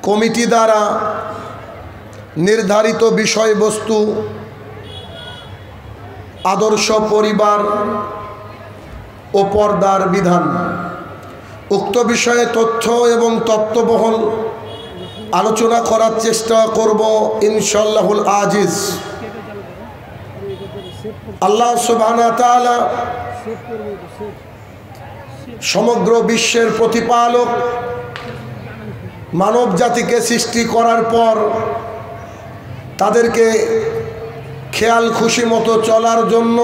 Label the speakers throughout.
Speaker 1: Committee দ্বারা নির্ধারিত বিষয়বস্তু আদর্শ পরিবার ও পর্দার বিধান, উক্ত বিষয়ে তথ্য এবং তত্ত্ববহুল আলোচনা করার চেষ্টা করব ইনশাআল্লাহুল আজিজ। আল্লাহ সুবহানাহু ওয়া তাআলা সমগ্র বিশ্বের প্রতিপালক, মানব জাতিকে সৃষ্টি করার পর তাদেরকে খেয়াল খুশি মতো চলার জন্য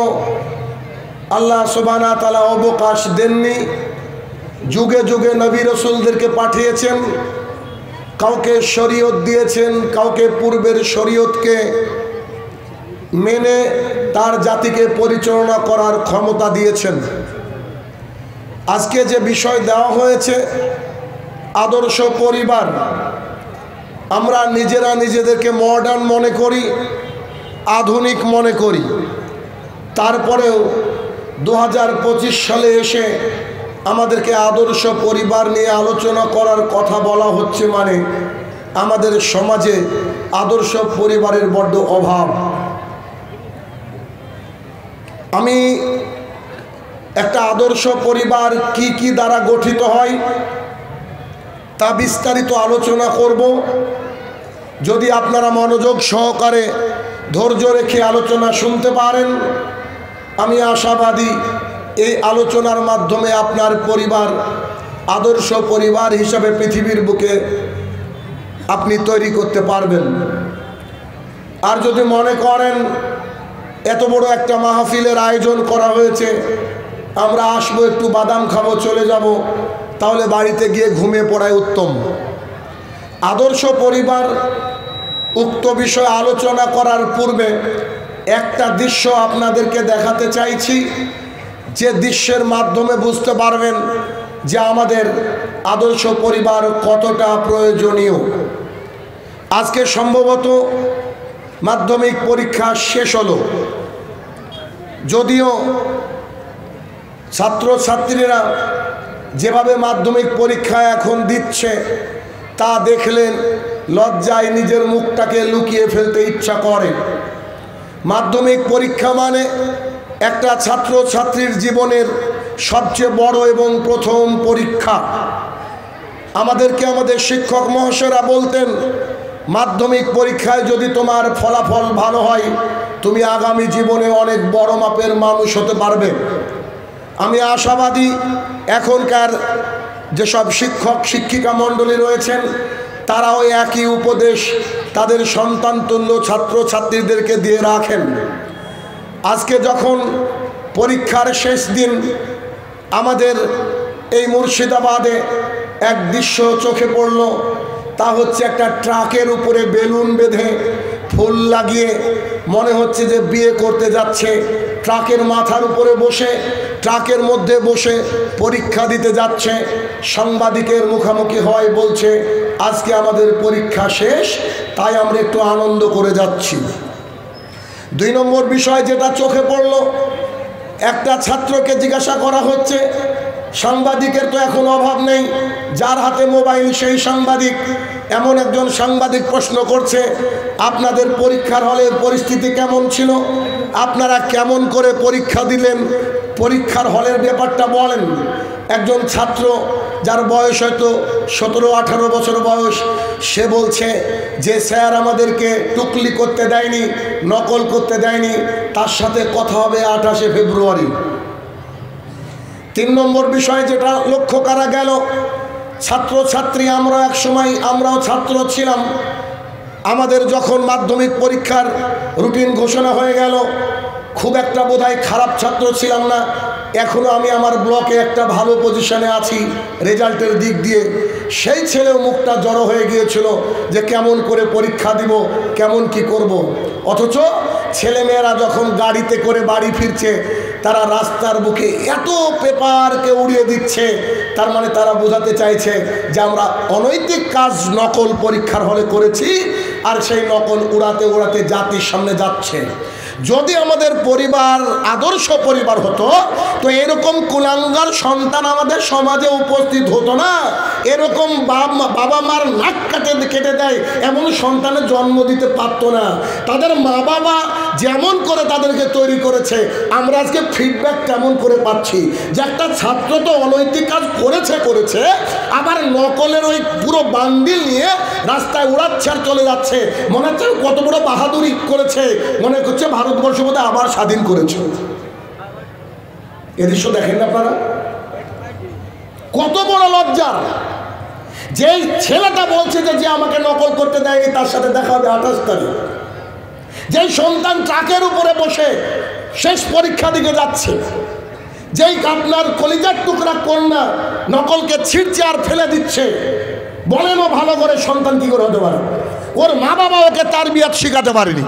Speaker 1: আল্লাহ সুবহানাহু ওয়া তাআলা অবকাশ দেননি। যুগে যুগে নবী রাসূলদেরকে পাঠিয়েছেন, কাউকে শরীয়ত দিয়েছেন, কাউকে পূর্বের শরীয়তকে মেনে তার জাতিকে পরিচালনা করার ক্ষমতা দিয়েছেন। আজকে যে বিষয় দেওয়া হয়েছে আদর্শ পরিবার, আমরা নিজেরা নিজেদেরকে মডার্ন মনে করি, আধুনিক মনে করি। তারপরেও 2025 সালে এসে আমাদেরকে আদর্শ পরিবার নিয়ে আলোচনা করার কথা বলা হচ্ছে, মানে আমাদের সমাজে আদর্শ পরিবারের বড্ড অভাব। আমি একটা আদর্শ পরিবার কি কি দ্বারা গঠিত হয় তা বিস্তারিত আলোচনা করব। যদি আপনারা মনোযোগ সহকারে ধৈর্য রেখে আলোচনা শুনতে পারেন, আমি আশাবাদী এই আলোচনার মাধ্যমে আপনার পরিবার আদর্শ পরিবার হিসাবে পৃথিবীর বুকে আপনি তৈরি করতে পারবেন। আর যদি মনে করেন এত বড় একটা মাহফিলের আয়োজন করা হয়েছে, আমরা আসবো, একটু বাদাম খাবো, চলে যাব, তাহলে বাড়িতে গিয়ে ঘুমিয়ে পড়াই উত্তম। আদর্শ পরিবার উক্ত বিষয়ে আলোচনা করার পূর্বে একটা দৃশ্য আপনাদেরকে দেখাতে চাইছি, যে দৃশ্যের মাধ্যমে বুঝতে পারবেন যে আমাদের আদর্শ পরিবার কতটা প্রয়োজনীয়। আজকে সম্ভবত মাধ্যমিক পরীক্ষা শেষ হলো, যদিও ছাত্রছাত্রীরা যেভাবে মাধ্যমিক পরীক্ষা এখন দিচ্ছে তা দেখলেন লজ্জায় নিজের মুখটাকে লুকিয়ে ফেলতে ইচ্ছা করে। মাধ্যমিক পরীক্ষা মানে একটা ছাত্রছাত্রীর জীবনের সবচেয়ে বড় এবং প্রথম পরীক্ষা। আমাদেরকে আমাদের শিক্ষক মহাশয়রা বলতেন, মাধ্যমিক পরীক্ষায় যদি তোমার ফলাফল ভালো হয় তুমি আগামী জীবনে অনেক বড় মাপের মানুষ হতে পারবে। আমি আশাবাদী এখনকার যেসব শিক্ষক শিক্ষিকা মণ্ডলী রয়েছেন তারাও একই উপদেশ তাদের সন্তানতুল্য ছাত্রছাত্রীদেরকে দিয়ে রাখেন। আজকে যখন পরীক্ষার শেষ দিন, আমাদের এই মুর্শিদাবাদে এক দৃশ্য চোখে পড়ল, তা হচ্ছে একটা ট্রাকের উপরে বেলুন বেঁধে ফুল লাগিয়ে মনে হচ্ছে যে বিয়ে করতে যাচ্ছে, ট্রাকের মাথার উপরে বসে, ট্রাকের মধ্যে বসে পরীক্ষা দিতে যাচ্ছে। সাংবাদিকের মুখোমুখি হয়, বলছে আজকে আমাদের পরীক্ষা শেষ, তাই আমরা একটু আনন্দ করে যাচ্ছি। 2 নম্বর বিষয় যেটা চোখে পড়ল, একটা ছাত্রকে জিজ্ঞাসা করা হচ্ছে, সাংবাদিকের তো এখন অভাব নেই, যার হাতে মোবাইল সেই সাংবাদিক। এমন একজন সাংবাদিক প্রশ্ন করছে, আপনাদের পরীক্ষার হলের পরিস্থিতি কেমন ছিল, আপনারা কেমন করে পরীক্ষা দিলেন, পরীক্ষার হলের ব্যাপারটা বলেন। একজন ছাত্র যার বয়স হয়তো 17-18 বছর বয়স, সে বলছে যে স্যার আমাদেরকে টুকলি করতে দেয়নি, নকল করতে দেয়নি, তার সাথে কথা হবে 28শে ফেব্রুয়ারি। 3 নম্বর বিষয় যেটা লক্ষ্য করা গেল, ছাত্রছাত্রী আমরা এক সময় আমরাও ছাত্র ছিলাম, আমাদের যখন মাধ্যমিক পরীক্ষার রুটিন ঘোষণা হয়ে গেল, খুব একটা বোধহয় খারাপ ছাত্র ছিলাম না। এখনও আমি আমার ব্লকে একটা ভালো পজিশনে আছি রেজাল্টের দিক দিয়ে। সেই ছেলেও মুখটা জড়ো হয়ে গিয়েছিল যে কেমন করে পরীক্ষা দিব, কেমন কি করব। অথচ ছেলেমেয়েরা যখন গাড়িতে করে বাড়ি ফিরছে, তারা রাস্তার বুকে এত পেপারকে উড়িয়ে দিচ্ছে, তার মানে তারা বোঝাতে চাইছে যে আমরা অনৈতিক কাজ নকল পরীক্ষার হলে করেছি, আর সেই নকল উড়াতে উড়াতে জাতির সামনে যাচ্ছে। যদি আমাদের পরিবার আদর্শ পরিবার হতো তো এরকম কুলাঙ্গার সন্তান আমাদের সমাজে উপস্থিত হতো না। এরকম বাবা মার নাক কেটে দেয় এমন সন্তানের জন্ম দিতে পারতো না। তাদের মা বাবা যেমন করে তাদেরকে তৈরি করেছে, আমরা আজকে ফিডব্যাক কেমন করে পাচ্ছি যে একটা ছাত্র তো অনৈতিক কাজ করেছে, আবার নকলের ওই পুরো বান্ডিল নিয়ে রাস্তায় উড়াচ্ছে আর চলে যাচ্ছে। মনে হচ্ছে কত বড় বাহাদুরি করেছে, মনে করছে ভারতবর্ষ বোধহয় আবার স্বাধীন করেছে। এ দৃশ্য দেখেন না আপনারা? কত বড় লজ্জার! যেই ছেলেটা বলছে যে আমাকে নকল করতে দেয়নি, তার সাথে দেখা হবে 28 তারিখ। যেই সন্তান ট্রাকের উপরে বসে শেষ পরীক্ষা দিকে যাচ্ছে, যেই আপনার কলিজার টুকরা কন্যা নকলকে ছিঁড়ছে আর ফেলে দিচ্ছে, বলেনও ভালো করে সন্তান কি করে হতে পারে? ওর মা বাবা ওকে তারবিয়াত শিখাতে পারেনি,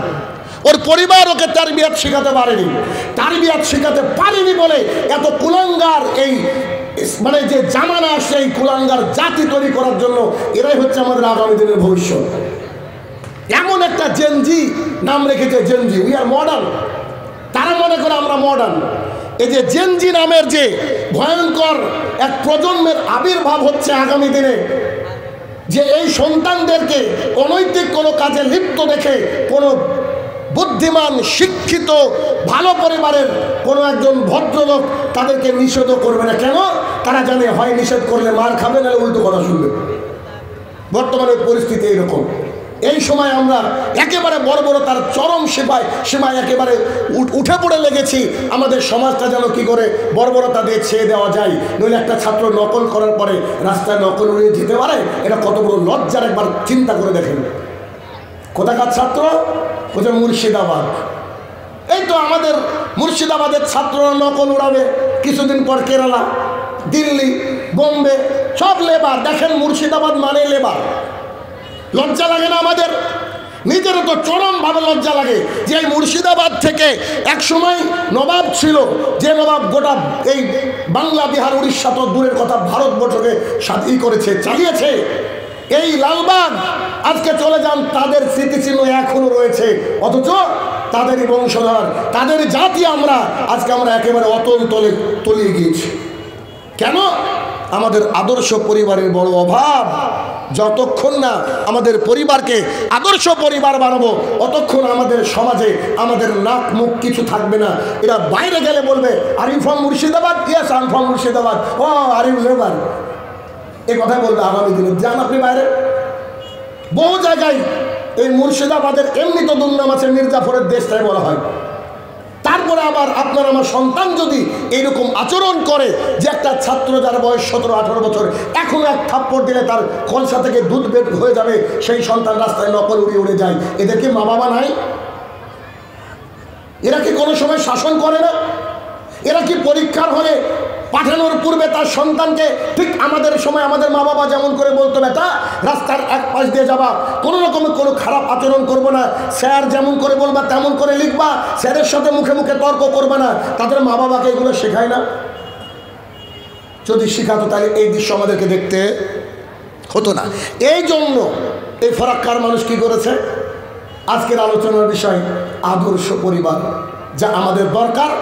Speaker 1: ওর পরিবার ওকে তারবিয়াত শিখাতে পারেনি। তারবিয়াত শিখাতে পারেনি বলে এত কুলাঙ্গার এই মানে যে জামানা আসছে, এই কুলাঙ্গার জাতি তৈরি করার জন্য এরাই হচ্ছে আমাদের আগামী দিনের ভবিষ্যৎ। এমন একটা জেনজি নাম রেখেছে, জেনজি, উই আর মডার্ন। তারা মনে করে আমরা মডার্ন। এই যে জেনজি নামের যে ভয়ঙ্কর এক প্রজন্মের আবির্ভাব হচ্ছে আগামী দিনে, যে এই সন্তানদেরকে অনৈতিক কোনো কাজে লিপ্ত দেখে কোনো বুদ্ধিমান শিক্ষিত ভালো পরিবারের কোনো একজন ভদ্রলোক তাদেরকে নিষেধ করবে না। কেন? তারা জানে হয় নিষেধ করলে মার খাবে, না উল্টো কথা শুনবে। বর্তমানের পরিস্থিতি এইরকম। এই সময় আমরা একেবারে বর্বরতার চরম সীমায় একেবারে উঠে পড়ে লেগেছি। আমাদের সমাজটা যেন কি করে বর্বরতা দিয়ে ছেয়ে দেওয়া যায়। নইলে একটা ছাত্র নকল করার পরে রাস্তায় নকল উড়িয়ে যেতে পারে, এটা কত বড় লজ্জার! একবার চিন্তা করে দেখেন। কোথাকার ছাত্র? বলছে মুর্শিদাবাদ। এই তো আমাদের মুর্শিদাবাদের ছাত্ররা নকল উড়াবে, কিছুদিন পর কেরালা, দিল্লি, বোম্বে সব লেবার। দেখেন মুর্শিদাবাদ মানে লেবার। লজ্জা লাগে না আমাদের? নিজেরও তো চরমভাবে লজ্জা লাগে যে এই মুর্শিদাবাদ থেকে এক সময় নবাব ছিল, যে নবাব গোটা এই বাংলা, বিহার, উড়িষ্যা তো দূরের কথা, ভারতবর্ষকে স্বাধীন করেছে, চালিয়েছে। এই লালবাগ আজকে চলে যান, তাদের স্মৃতিচিহ্ন এখনো রয়েছে, অথচ তাদেরই বংশধর, তাদের জাতি আমরা আজকে একেবারে অতল তলে তলিয়ে গিয়েছি। কেন? আমাদের আদর্শ পরিবারের বড় অভাব। যতক্ষণ না আমাদের পরিবারকে আদর্শ পরিবার বানাবো, অতক্ষণ আমাদের সমাজে আমাদের নাক মুখ কিছু থাকবে না। এরা বাইরে গেলে বলবে, are you from Murshidabad? Yes, I am from Murshidabad. Oh, are you labour? এ কথা বলবে আগামী দিনে। যান আপনি বাইরে, বহু জায়গায় এই মুর্শিদাবাদের এমনি তো দুর্নাম আছে, মির্জাফরের দেশ তাই বলা হয়। তারপরে আবার আপনার আমার সন্তান যদি এইরকম আচরণ করে, যে একটা ছাত্র যার বয়স 17-18 বছর, এখন এক থাপ্পড় দিলে তার কলসা থেকে দুধ বের হয়ে যাবে, সেই সন্তান রাস্তায় নকল উড়ে যায়। এদের কি মা বাবা নাই? এরা কি কোনো সময় শাসন করে না? এরা কি পরীক্ষার হলে পাঠানোর পূর্বে তার সন্তানকে ঠিক আমাদের সময় আমাদের মা বাবা যেমন করে বলতো, বেটা রাস্তার এক পাশ দিয়ে যাবা, কোনো রকমের কোনো খারাপ আচরণ করবো না, স্যার যেমন করে বলবা তেমন করে লিখবা, স্যারের সাথে মুখে মুখে তর্ক করবে না, তাদের মা বাবাকে এগুলো শেখায় না? যদি শেখাতো তাহলে এই দৃশ্য আমাদেরকে দেখতে হতো না। এই জন্য এই ফরাক্কার মানুষ কি করেছে? আজকের আলোচনার বিষয় আদর্শ পরিবার, যা আমাদের দরকার।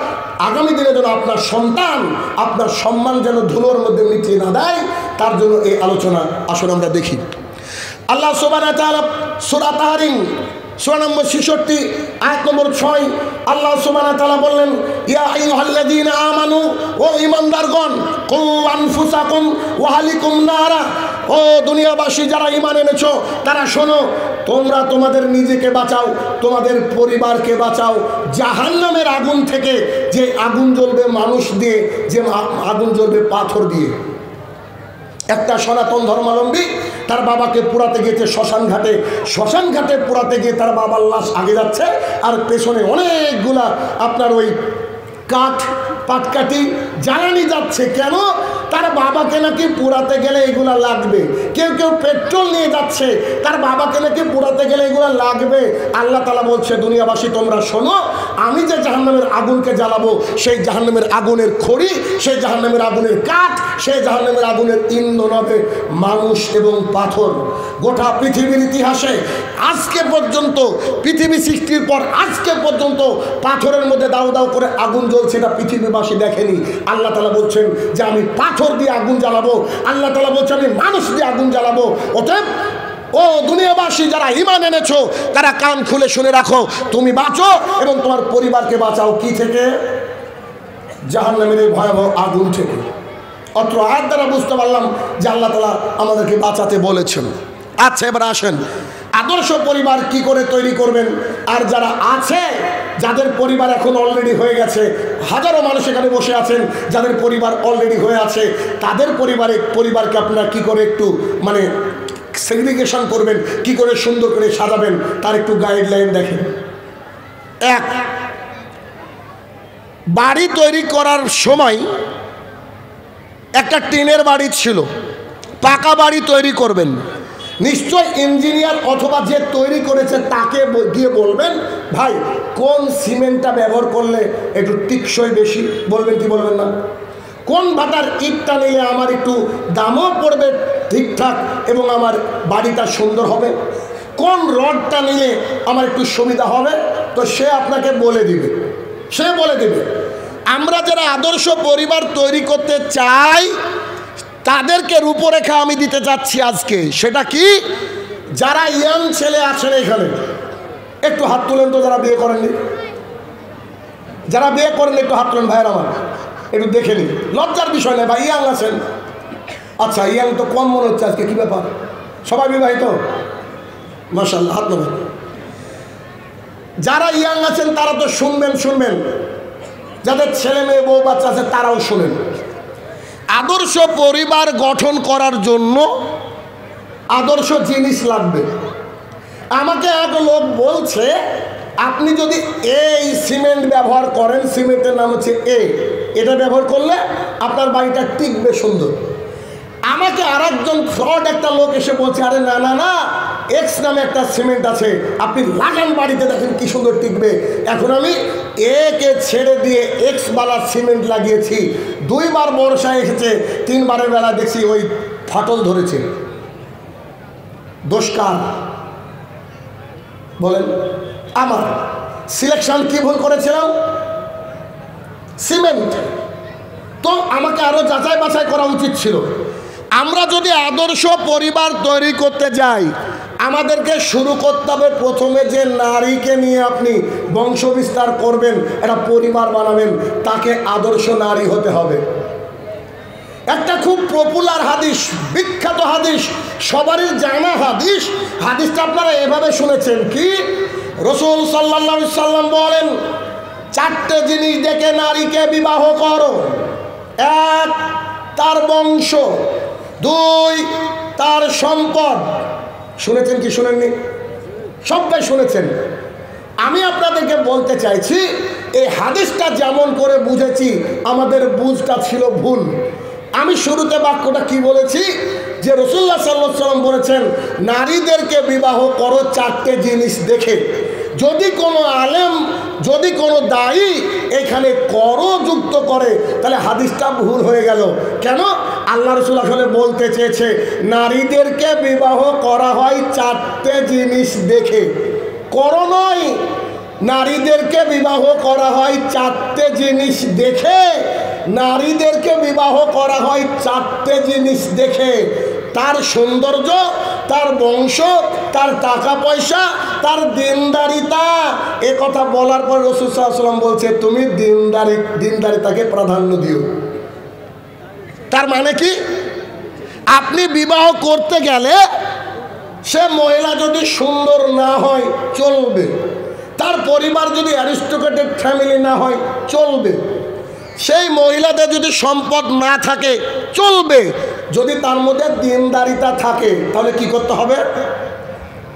Speaker 1: আগামী দিনে যেন আপনার সন্তান আপনার সম্মান যেন ধুলোর মধ্যে মিটিয়ে না দেয়, তার জন্য এই আলোচনা আসলে আমরা দেখি। আল্লাহ সুবহানাহু ওয়া তাআলা সূরা তাহরিম সূরা নম্বর 66 আয়াত নম্বর 6 আল্লাহ সুবহানাহু ওয়া তাআলা বললেন, ইয়া আইয়ুহাল্লাযীনা আমানু, ও ঈমানদারগণ, কু আনফুসাকুম ওয়া আহলিকুম নারা, ও দুনিয়াবাসী যারা ঈমান এনেছো তারা শোনো, তোমরা তোমাদের নিজেকে বাঁচাও, তোমাদের পরিবারকে বাঁচাও জাহান্নামের আগুন থেকে, যে আগুন জ্বলবে মানুষ দিয়ে, যে আগুন জ্বলবে পাথর দিয়ে। একটা সনাতন ধর্মাবলম্বী তার বাবাকে পোড়াতে গিয়েছে শ্মশান ঘাটে পোড়াতে গিয়ে তার বাবার লাশ আগে যাচ্ছে, আর পেছনে অনেকগুলা আপনার ওই কাঠ পাটকাঠি জ্বালানি যাচ্ছে। কেন? তার বাবাকে নাকি পোড়াতে গেলে এগুলা লাগবে। কেউ কেউ পেট্রোল নিয়ে যাচ্ছে, তার বাবাকে নাকি পোড়াতে গেলে এগুলা লাগবে। আল্লাহ তাআলা বলছে, দুনিয়াবাসী তোমরা শোনো, আমি যে জাহান্নামের আগুনকে জ্বালাবো, সেই জাহান্নামের আগুনের খড়ি, সেই জাহান্নামের আগুনের কাঠ, সেই জাহান্নামের আগুনের ইন্ধন হবে মানুষ এবং পাথর। গোটা পৃথিবীর ইতিহাসে আজকে পর্যন্ত, পৃথিবী সৃষ্টির পর আজকে পর্যন্ত পাথরের মধ্যে দাউ দাউ করে আগুন জ্বলছে, এটা পৃথিবীবাসী দেখেনি। আল্লাহ তাআলা বলছেন যে আমি পাথর দিয়ে আগুন জ্বালাবো, আল্লাহ তাআলা বলছেন আমি মানুষ দিয়ে আগুন জ্বালাবো। অতএব ও দুনিয়াবাসী যারা ঈমান এনেছো, তারা কান খুলে শুনে রাখো, তুমি বাঁচো এবং তোমার পরিবারকে বাঁচাও। কি থেকে? জাহান্নামের এই ভয়াবহ আগুন থেকে। অত্র আয়াত দ্বারা বুঝতে পারলাম যে আল্লাহ তাআলা আমাদেরকে বাঁচাতে বলেছেন। আচ্ছা, এবার আসেন আদর্শ পরিবার কি করে তৈরি করবেন। আর যারা আছে, যাদের পরিবার এখন অলরেডি হয়ে গেছে, হাজারো মানুষ এখানে বসে আছেন যাদের পরিবার অলরেডি হয়ে আছে, তাদের পরিবারকে আপনারা কি করে একটু মানে সেগ্রিগেশন করবেন, কি করে সুন্দর করে সাজাবেন, তার একটু গাইডলাইন দেখেন। এক, বাড়ি তৈরি করার সময় একটা টিনের বাড়ি ছিল, পাকা বাড়ি তৈরি করবেন, নিশ্চয় ইঞ্জিনিয়ার অথবা যে তৈরি করেছে তাকে গিয়ে বলবেন, ভাই কোন সিমেন্টটা ব্যবহার করলে একটু টিকসই বেশি, বলবেন কি বলবেন না? কোন ভাটার ইটটা নিলে আমার একটু দামও পড়বে ঠিকঠাক এবং আমার বাড়িটা সুন্দর হবে, কোন রডটা নিলে আমার একটু সুবিধা হবে, তো সে আপনাকে বলে দিবে, সে বলে দিবে। আমরা যারা আদর্শ পরিবার তৈরি করতে চাই, তাদেরকে রূপরেখা আমি দিতে যাচ্ছি আজকে। সেটা কি? যারা ইয়াং ছেলে আছেন এখানে, একটু হাত তুলেন তো, যারা বিয়ে করেননি, যারা বিয়ে করেন একটু হাত তুলেন ভাইয়ের আমার, একটু দেখে নিন, লজ্জার বিষয় নেই ভাই। ইয়াং আছেন? আচ্ছা, ইয়াং তো কম মনে হচ্ছে আজকে, কি ব্যাপার? সবাই বিবাহিত? মাশাআল্লাহ, হাত নেবেন। যারা ইয়াং আছেন তারা তো শুনবেন, যাদের ছেলে মেয়ে বউ বাচ্চা আছে তারাও শুনেন। আদর্শ পরিবার গঠন করার জন্য আদর্শ জিনিস লাগবে। আমাকে এক লোক বলছে, আপনি যদি এই সিমেন্ট ব্যবহার করেন, সিমেন্টের নাম হচ্ছে এটা ব্যবহার করলে আপনার বাড়িটা টিকবে সুন্দর। আমাকে আর একজন ফ্রড একটা লোক এসে বলছে, আরে না না না, এক্স নামে একটা সিমেন্ট আছে, আপনি লাগান বাড়িতে, দেখেন কি সুন্দর টিকবে। এখন আমি একে ছেড়ে দিয়ে এক্স বালার সিমেন্ট লাগিয়েছি, 2 বার বর্ষা এসেছে, 3 বারের বেলা দেখছি ওই ফাটল ধরেছে। দোষ কার বলেন? আমার সিলেকশন কি ভুল করেছিলাম? সিমেন্ট। তো আমাকে আরো যাচাই বাছাই করা উচিত ছিল। আমরা যদি আদর্শ পরিবার তৈরি করতে যাই, আমাদেরকে শুরু করতে হবে প্রথমে যে নারীকে নিয়ে আপনি বংশ বিস্তার করবেন, একটা পরিবার বানাবেন, তাকে আদর্শ নারী হতে হবে। একটা খুব পপুলার হাদিস, বিখ্যাত হাদিস, সবারই জানা হাদিস। হাদিসটা আপনারা এভাবে শুনেছেন, কি রাসূল সাল্লাল্লাহু আলাইহি সাল্লাম বলেন, 4টে জিনিস দেখে নারীকে বিবাহ করো। 1, তার বংশ, 2, তার সম্পদ। শুনেছেন কি শুনেননি? সবাই শুনেছেন। আমি আপনাদেরকে বলতে চাইছি, এই হাদিসটা যেমন করে বুঝেছি, আমাদের বুঝটা ছিল ভুল। আমি শুরুতে বাক্যটা কি বলেছি, যে রাসূলুল্লাহ সাল্লাল্লাহু আলাইহি ওয়াসাল্লাম বলেছেন, নারীদেরকে বিবাহ করো 4টে জিনিস দেখে। যদি কোনো আলেম, যদি কোনো দায়ী এখানে করো যুক্ত করে, তাহলে হাদিসটা ভুল হয়ে গেল। কেন? আল্লাহ রাসূল আসলে বলতে চেয়েছে, নারীদেরকে বিবাহ করা হয় 4টে জিনিস দেখে, করো নয়। নারীদেরকে বিবাহ করা হয় 4টে জিনিস দেখে, নারীদেরকে বিবাহ করা হয় 4টে জিনিস দেখে। তার সৌন্দর্য, তার বংশ, তার টাকা পয়সা, তার দিনদারিতা। এ কথা বলার পর রাসূল সাল্লাল্লাহু আলাইহি ওয়াসাল্লাম বলছে, তুমি দিনদারিতাকে প্রাধান্য দিও। তার মানে কি? আপনি বিবাহ করতে গেলে সে মহিলা যদি সুন্দর না হয় চলবে, তার পরিবার যদি অ্যারিস্টোক্রেটেড ফ্যামিলি না হয় চলবে, সেই মহিলাদের যদি সম্পদ না থাকে চলবে, যদি তার মধ্যে দিনদারিতা থাকে, তাহলে কি করতে হবে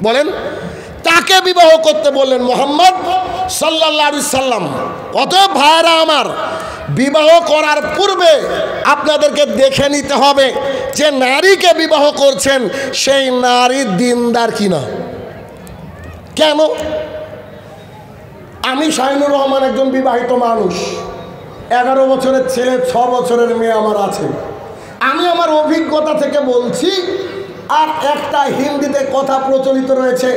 Speaker 1: বলেন? তাকে বিবাহ করতে বললেন মুহাম্মদ সাল্লাল্লাহু আলাইহি সাল্লাম। অতএব ভাইরা আমার, বিবাহ করার পূর্বে আপনাদেরকে দেখে নিতে হবে যে নারীকে বিবাহ করছেন সেই নারী দিনদার কিনা। কেন? আমি শাহিনুর রহমান একজন বিবাহিত মানুষ, 11 বছরের ছেলে, 6 বছরের মেয়ে আমার আছে। আমি আমার অভিজ্ঞতা থেকে বলছি। আর একটা হিন্দিতে কথা প্রচলিত রয়েছে,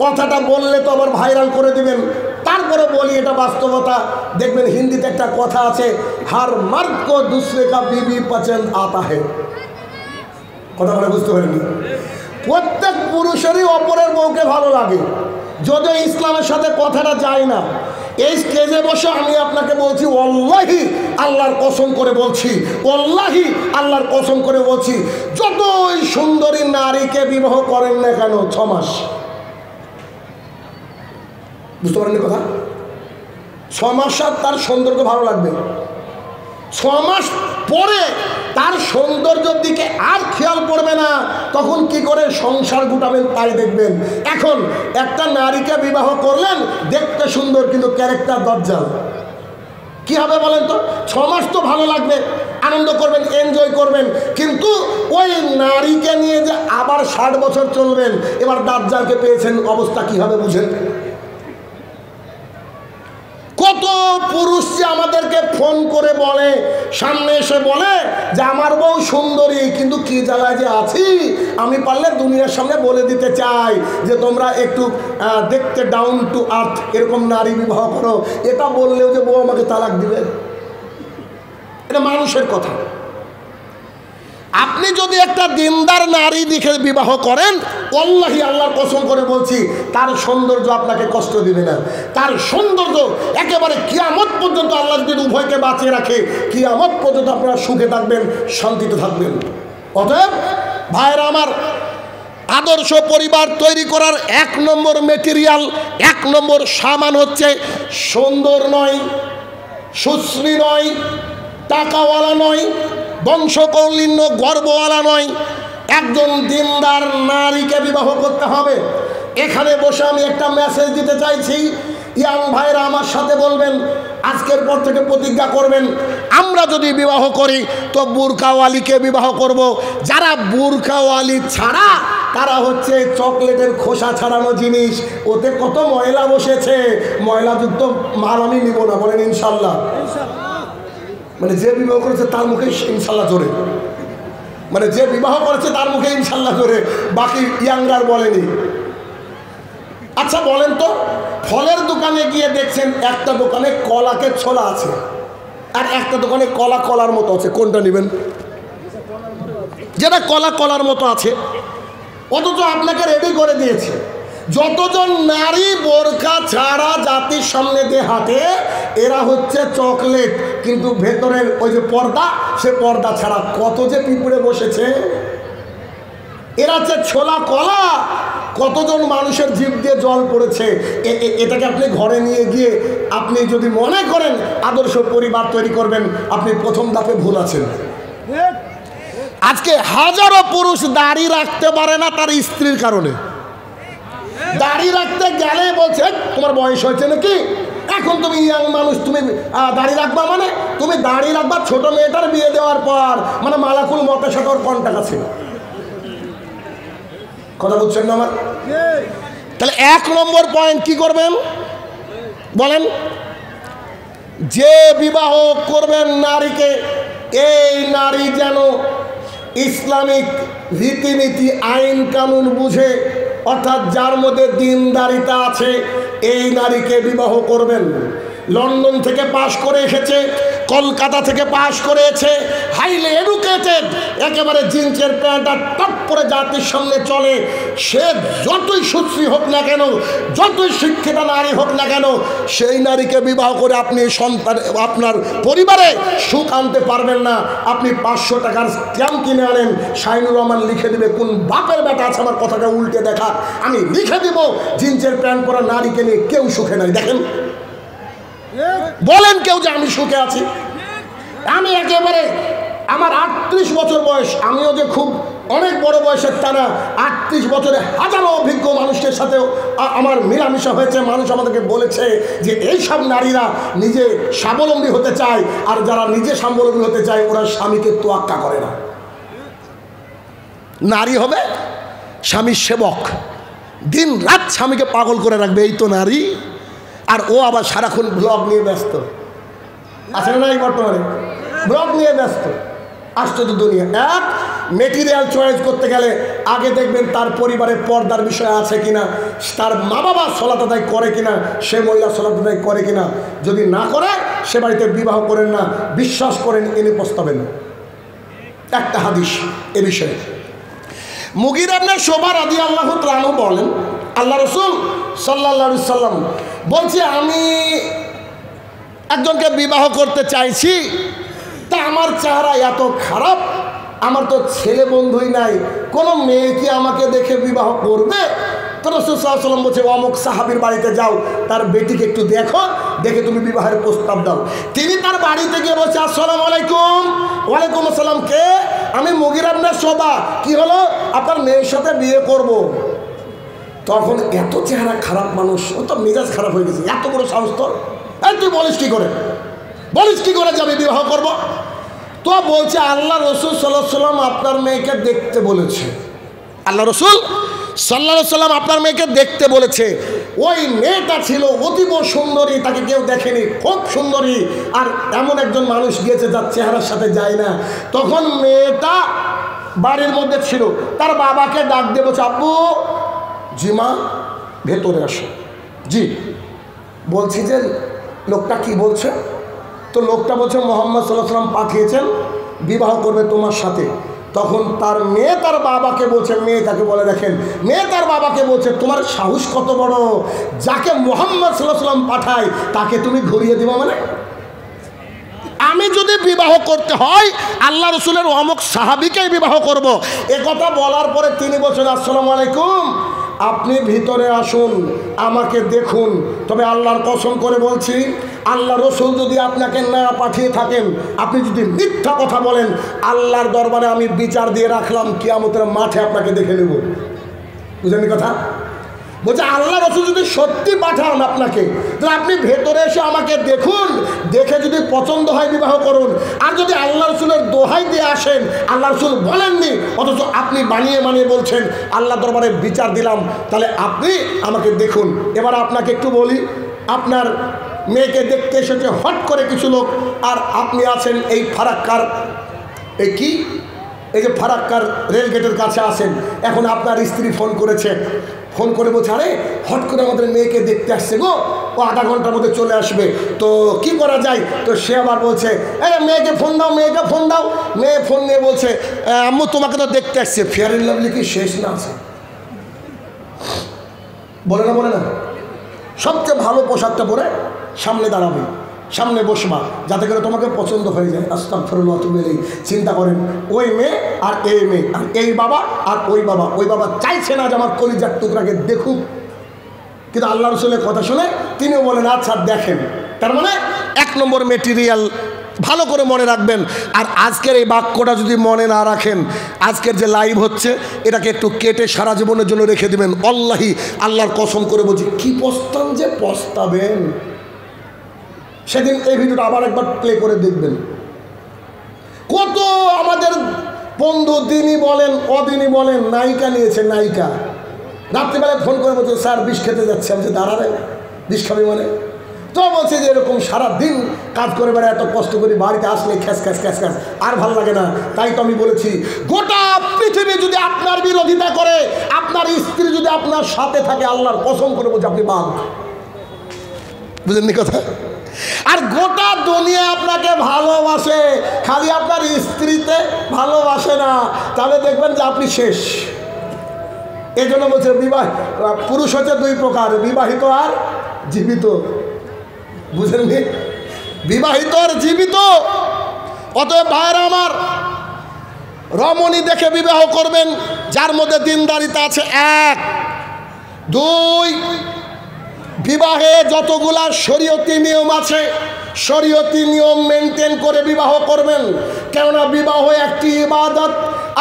Speaker 1: কথাটা বললে তো আবার ভাইরাল করে দিবেন, তারপরে বলি এটা বাস্তবতা। দেখবেন হিন্দিতে একটা কথা আছে, হার মার্দ কো দুসরে কা বিবি পছন্দ আতা হে। কথা বলে বুঝতে পারেননি? প্রত্যেক পুরুষেরই অপরের বউকে ভালো লাগে, যদিও ইসলামের সাথে কথাটা যায় না। এই স্টেজে বসে আমি আপনাকে বলছি, ওয়াল্লাহি আল্লাহর কসম করে বলছি, ওয়াল্লাহি আল্লাহর কসম করে বলছি, যতই সুন্দরী নারীকে বিবাহ করেন না কেন 6 মাস, বুঝতে পারেননি কথা? 6 মাস তার সৌন্দর্য ভালো লাগবে, 6 মাস পরে তার সৌন্দর্যের দিকে আর খেয়াল পড়বে না। তখন কি করে সংসার গুটাবেন তাই দেখবেন। এখন একটা নারীকে বিবাহ করলেন, দেখতে সুন্দর কিন্তু ক্যারেক্টার দজ্জাল, কি হবে বলেন তো? 6 মাস তো ভালো লাগবে, আনন্দ করবেন, এনজয় করবেন, কিন্তু ওই নারীকে নিয়ে যে আবার 60 বছর চলবেন, এবার দাজ্জালকে পেয়েছেন, অবস্থা কি হবে বুঝেন? কত পুরুষ যে আমাদেরকে ফোন করে বলে, সামনে এসে বলে যে আমার বউ সুন্দরী, কিন্তু কি জায়গায় যে আছি আমি পারলে দুনিয়ার সামনে বলে দিতে চাই যে তোমরা একটু দেখতে ডাউন টু আর্থ এরকম নারী বিবাহ করো। এটা বললেও যে বউ আমাকে তালাক দিবে, এটা মানুষের কথা। আপনি যদি একটা দিনদার নারী দেখে বিবাহ করেন, আল্লাহি আল্লাহর কসম করে বলছি, তার সৌন্দর্য আপনাকে কষ্ট দিবে না। তার সৌন্দর্য একেবারে কিয়ামত পর্যন্ত, আল্লাহ যদি উভয়কে বাঁচিয়ে রাখে, কিয়ামত পর্যন্ত আপনারা সুখে থাকবেন, শান্তিতে থাকবেন। অতএব ভাইরা আমার, আদর্শ পরিবার তৈরি করার 1 নম্বর মেটেরিয়াল, 1 নম্বর সামান হচ্ছে সুন্দর নয়, সুশ্রী নয়, টাকাওয়ালা নয়, বংশকৌলিন্য গর্বওয়ালা নয়, একজন দিনদার নারীকে বিবাহ করতে হবে। এখানে বসে আমি একটা মেসেজ দিতে চাইছি, ইয়াং ভাইরা আমার সাথে বলবেন, আজকের পর থেকে প্রতিজ্ঞা করবেন, আমরা যদি বিবাহ করি তো বুরকাওয়ালিকে বিবাহ করব। যারা বুরকাওয়ালি ছাড়া, তারা হচ্ছে চকলেটের খোসা ছাড়ানো জিনিস, ওতে কত ময়লা বসেছে, ময়লাযুক্ত মাল আমি নিব না, বলেন ইনশাল্লাহ। মানে যে বিবাহ করেছে তার মুখে ইনশাল্লাহ জোরে, মানে যে বিবাহ করেছে তার মুখে ইনশাল্লাহ জোরে, বাকি ইয়াংরার বলেনি। আচ্ছা বলেন তো, ফলের দোকানে গিয়ে দেখছেন একটা দোকানে কলাকে ছোলা আছে, আর একটা দোকানে কলা কলার মতো আছে, কোনটা নেবেন? যেটা কলা কলার মতো আছে, অথচ আপনাকে রেডি করে দিয়েছে। যতজন নারী বোরকা ছাড়া জাতির সামনে দিয়ে হাঁটে, এরা হচ্ছে চকলেট, কিন্তু ভেতরের ওই যে পর্দা, সে পর্দা ছাড়া কত যে পিঁপড়ে বসেছে। এরা হচ্ছে ছোলা কলা, কতজন মানুষের জিভ দিয়ে জল পড়েছে। এটাকে আপনি ঘরে নিয়ে গিয়ে আপনি যদি মনে করেন আদর্শ পরিবার তৈরি করবেন, আপনি প্রথম ধাপে ভুল আছেন। আজকে হাজারো পুরুষ দাড়ি রাখতে পারে না তার স্ত্রীর কারণে। দাড়ি রাখতে গেলে বলছে তোমার বয়স হয়েছে নাকি, এখন তুমি ইয়াং মানুষ, তুমি দাড়ি রাখবা, মানে তুমি দাড়ি রাখবা ছোট মেয়েটার বিয়ে দেওয়ার পর, মানে মালাকুল মতের সাথে ওর কন্টাক্ট আছে। কথা বুঝছেন না আমার? তাহলে 1 নম্বর পয়েন্ট কি করবেন বলেন? যে বিবাহ করবেন নারীকে, এই নারী যেন ইসলামিক রীতিনীতি আইন কানুন বুঝে, অর্থাৎ যার মধ্যে দিনদারিতা আছে, এই নারীকে বিবাহ করবেন। লন্ডন থেকে পাশ করে এসেছে, কলকাতা থেকে পাশ করেছে, হাইলি এডুকেটেড, একেবারে জিন্সের প্যান্ট আর টপ পরে জাতির সামনে চলে, সে যতই সুশ্রী হোক না কেন, যতই শিক্ষিত নারী হোক না কেন, সেই নারীকে বিবাহ করে আপনি সন্তান, আপনার পরিবারে সুখ আনতে পারবেন না। আপনি 500 টাকার স্ট্যাম্প কিনে আনেন, শাহিনুর রহমান লিখে দেবে, কোন বাপের বেটা আছে আমার কথাটা উল্টে দেখা, আমি লিখে দেব জিন্সের প্যান্ট পরা নারীকে নিয়ে কেউ সুখে নাই। দেখেন, বলেন কেউ যে আমি সুখে আছি? আমি একেবারে, আমার 38 বছর বয়স, আমিও যে খুব অনেক বড় বয়সের টানা 38 বছরে হাজারো অভিজ্ঞ মানুষের সাথেও আমার মেলামেশা হয়েছে। মানুষ আমাদেরকে বলেছে যে এইসব নারীরা নিজে স্বাবলম্বী হতে চায়, আর যারা নিজে স্বাবলম্বী হতে চায় ওরা স্বামীকে তোয়াক্কা করে না। নারী হবে স্বামীর সেবক, দিন রাত স্বামীকে পাগল করে রাখবে, এই তো নারী। আর ও আবার সারাক্ষণ ব্লগ নিয়ে ব্যস্ত আছে না, এই বর্তমানে ব্লগ নিয়ে ব্যস্ত। আশ্চর্য দুনিয়া। এক, মেটেরিয়াল চয়েস করতে গেলে আগে দেখবেন তার পরিবারে পর্দার বিষয় আছে কিনা, তার মা বাবা সলাত আদায় করে কিনা, সে মহিলা সলাত আদায় করে কিনা। যদি না করে সে বাড়িতে বিবাহ করেন না, বিশ্বাস করেন এনে পস্তাবেন। একটা হাদিস এ বিষয়ে মুগিরা ইবনে শুবা রাদিয়াল্লাহু তাআলা আনহু বলেন, আল্লাহ রাসূল সাল্লাল্লাহু আলাইহি সাল্লাম বলছে, আমি একজনকে বিবাহ করতে চাইছি, তা আমার চেহারা এত খারাপ, আমার তো ছেলে বন্ধুই নাই, কোনো মেয়ে কি আমাকে দেখে বিবাহ করবে? তো রাসূল সাল্লাল্লাহু আলাইহি সাল্লাম বলছে, অমুক সাহাবীর বাড়িতে যাও, তার বেটিকে একটু দেখো, দেখে তুমি বিবাহের প্রস্তাব দাও। তিনি তার বাড়িতে গিয়ে বলছে, আসসালামু আলাইকুম। ওয়ালাইকুম আসসালাম। কে? আমি মুগিরা ইবনে শুবা। কি হলো? আপনার মেয়ের সাথে বিয়ে করব। তখন এত চেহারা খারাপ মানুষ, ও তো মেজাজ খারাপ হয়ে গেছে, এত বড় সাহস তোর, তুই বলিস কি করে, বলিস কি করে যাবে বিবাহ করব? তো বলছে, আল্লাহ রসুল সাল্লাল্লাহু আলাইহি সাল্লাম আপনার মেয়েকে দেখতে বলেছে। আল্লাহ রসুল সাল্লাল্লাহু আলাইহি সাল্লাম আপনার মেয়েকে দেখতে বলেছে। ওই মেয়েটা ছিল অতীব সুন্দরী, তাকে কেউ দেখেনি, খুব সুন্দরী, আর এমন একজন মানুষ গিয়েছে যার চেহারার সাথে যায় না। তখন মেয়েটা বাড়ির মধ্যে ছিল, তার বাবাকে ডাক দিয়ে বলছে, আব্বু। জি মা, ভেতরে আসো। জি, বলছি যে লোকটা কি বলছে? তো লোকটা বলছে, মুহাম্মদ সাল্লাল্লাহু আলাইহি সাল্লাম পাঠিয়েছেন বিবাহ করবে তোমার সাথে। তখন তার মেয়ে তার বাবাকে বলছে, মেয়ে তাকে বলে দেখেন, মেয়ে তার বাবাকে বলছে, তোমার সাহস কত বড়, যাকে মুহাম্মদ সাল্লাল্লাহু আলাইহি সাল্লাম পাঠায় তাকে তুমি ঘুরিয়ে দিবা? মানে আমি যদি বিবাহ করতে হয় আল্লাহ রসুলের অমুক সাহাবীকেই বিবাহ করব। এ কথা বলার পরে তিনি বলছেন, আসসালামু আলাইকুম, আপনি ভিতরে আসুন, আমাকে দেখুন। তবে আল্লাহর কসম করে বলছি, আল্লাহ রসুল যদি আপনাকে না পাঠিয়ে থাকেন, আপনি যদি মিথ্যা কথা বলেন, আল্লাহর দরবারে আমি বিচার দিয়ে রাখলাম, কিয়ামতের মাঠে আপনাকে দেখে নেব। বুঝলেন কথা? বলছে, আল্লাহ রসুল যদি সত্যি পাঠান আপনাকে, তাহলে আপনি ভেতরে এসে আমাকে দেখুন, দেখে যদি পছন্দ হয় বিবাহ করুন। আর যদি আল্লাহ রসুলের দোহাই দিয়ে আসেন, আল্লাহ রসুল বলেননি, অথচ আপনি বানিয়ে বানিয়ে বলছেন আল্লাহ দরবারে বিচার দিলাম, তাহলে আপনি আমাকে দেখুন। এবার আপনাকে একটু বলি, আপনার মেয়েকে দেখতে এসেছে হট করে কিছু লোক, আর আপনি আছেন এই ফারাক্কার, এই কি, এই যে ফারাক্কার রেলগেটের কাছে আছেন। এখন আপনার স্ত্রী ফোন করেছে, ফোন করে বলছে, আরে হট করে আমাদের মেয়েকে দেখতে আসছে গো, ও আধা ঘন্টার মধ্যে চলে আসবে, তো কি করা যায়? তো সে আবার বলছে, মেয়েকে ফোন দাও, মেয়েকে ফোন দাও। মেয়ে ফোন নিয়ে বলছে, আম্মু তোমাকে তো দেখতে আসছে। ফেয়ার অ্যান্ড লাভলি কি শেষ না আছে? বলে না, বলে না? সবচেয়ে ভালো পোশাকটা পরে সামনে দাঁড়াবে, সামনে বসবা, যাতে করে তোমাকে পছন্দ হয়ে যায়। আস্তাগফিরুল্লাহ। তুমি চিন্তা করেন, ওই মেয়ে আর এই মেয়ে, আর এই বাবা আর ওই বাবা, ওই বাবা চাইছে না যে আমার কলিজার টুকরাকে দেখুক, কিন্তু আল্লাহ রসুলের কথা শুনে তিনিও বলেন, আচ্ছা দেখেন। তার মানে 1 নম্বর মেটেরিয়াল ভালো করে মনে রাখবেন। আর আজকের এই বাক্যটা যদি মনে না রাখেন, আজকের যে লাইভ হচ্ছে এটাকে একটু কেটে সারা জীবনের জন্য রেখে দেবেন। আল্লাহি, আল্লাহর কসম করে বলছি, কি পস্তান যে পস্তাবেন। সেদিন এই ভিডিওটা আবার একবার প্লে করে দেখবেন। কত আমাদের বন্ধু দিনই বলেন অদিনই বলেন নায়িকা নিয়েছে, নায়িকা রাত্রিবেলায় ফোন করে বলছে, স্যার বিষ খেতে যাচ্ছে। আমি দাঁড়ালে বিষ খাবি মানে? তো বলছে যে এরকম সারাদিন কাজ করে বেড়া, এত কষ্ট করি, বাড়িতে আসলে খ্যাস খ্যাস খ্যাস খ্যাস, আর ভালো লাগে না। তাই তো আমি বলেছি, গোটা পৃথিবী যদি আপনার বিরোধিতা করে, আপনার স্ত্রী যদি আপনার সাথে থাকে, আল্লাহর কসম করে বলছে আপনি বাদ। বুঝলেন কথা? আর গোটা দুনিয়া আপনাকে ভালোবাসে, খালি আপনার স্ত্রীতে ভালোবাসে না, তাহলে দেখবেন যে আপনি শেষ। এই জন্য বলছে পুরুষ হচ্ছে 2 প্রকার, বিবাহিত আর জীবিত। বুঝলেন? বিবাহিত আর জীবিত। অতএব ভাইরা আমার, রমণী দেখে বিবাহ করবেন যার মধ্যে দিনদারিতা আছে। 1, 2, বিবাহে যতগুলা শরীয়তি নিয়ম আছে, শরীয়তি নিয়ম মেনটেন করে বিবাহ করবেন। কেননা বিবাহ একটি ইবাদত,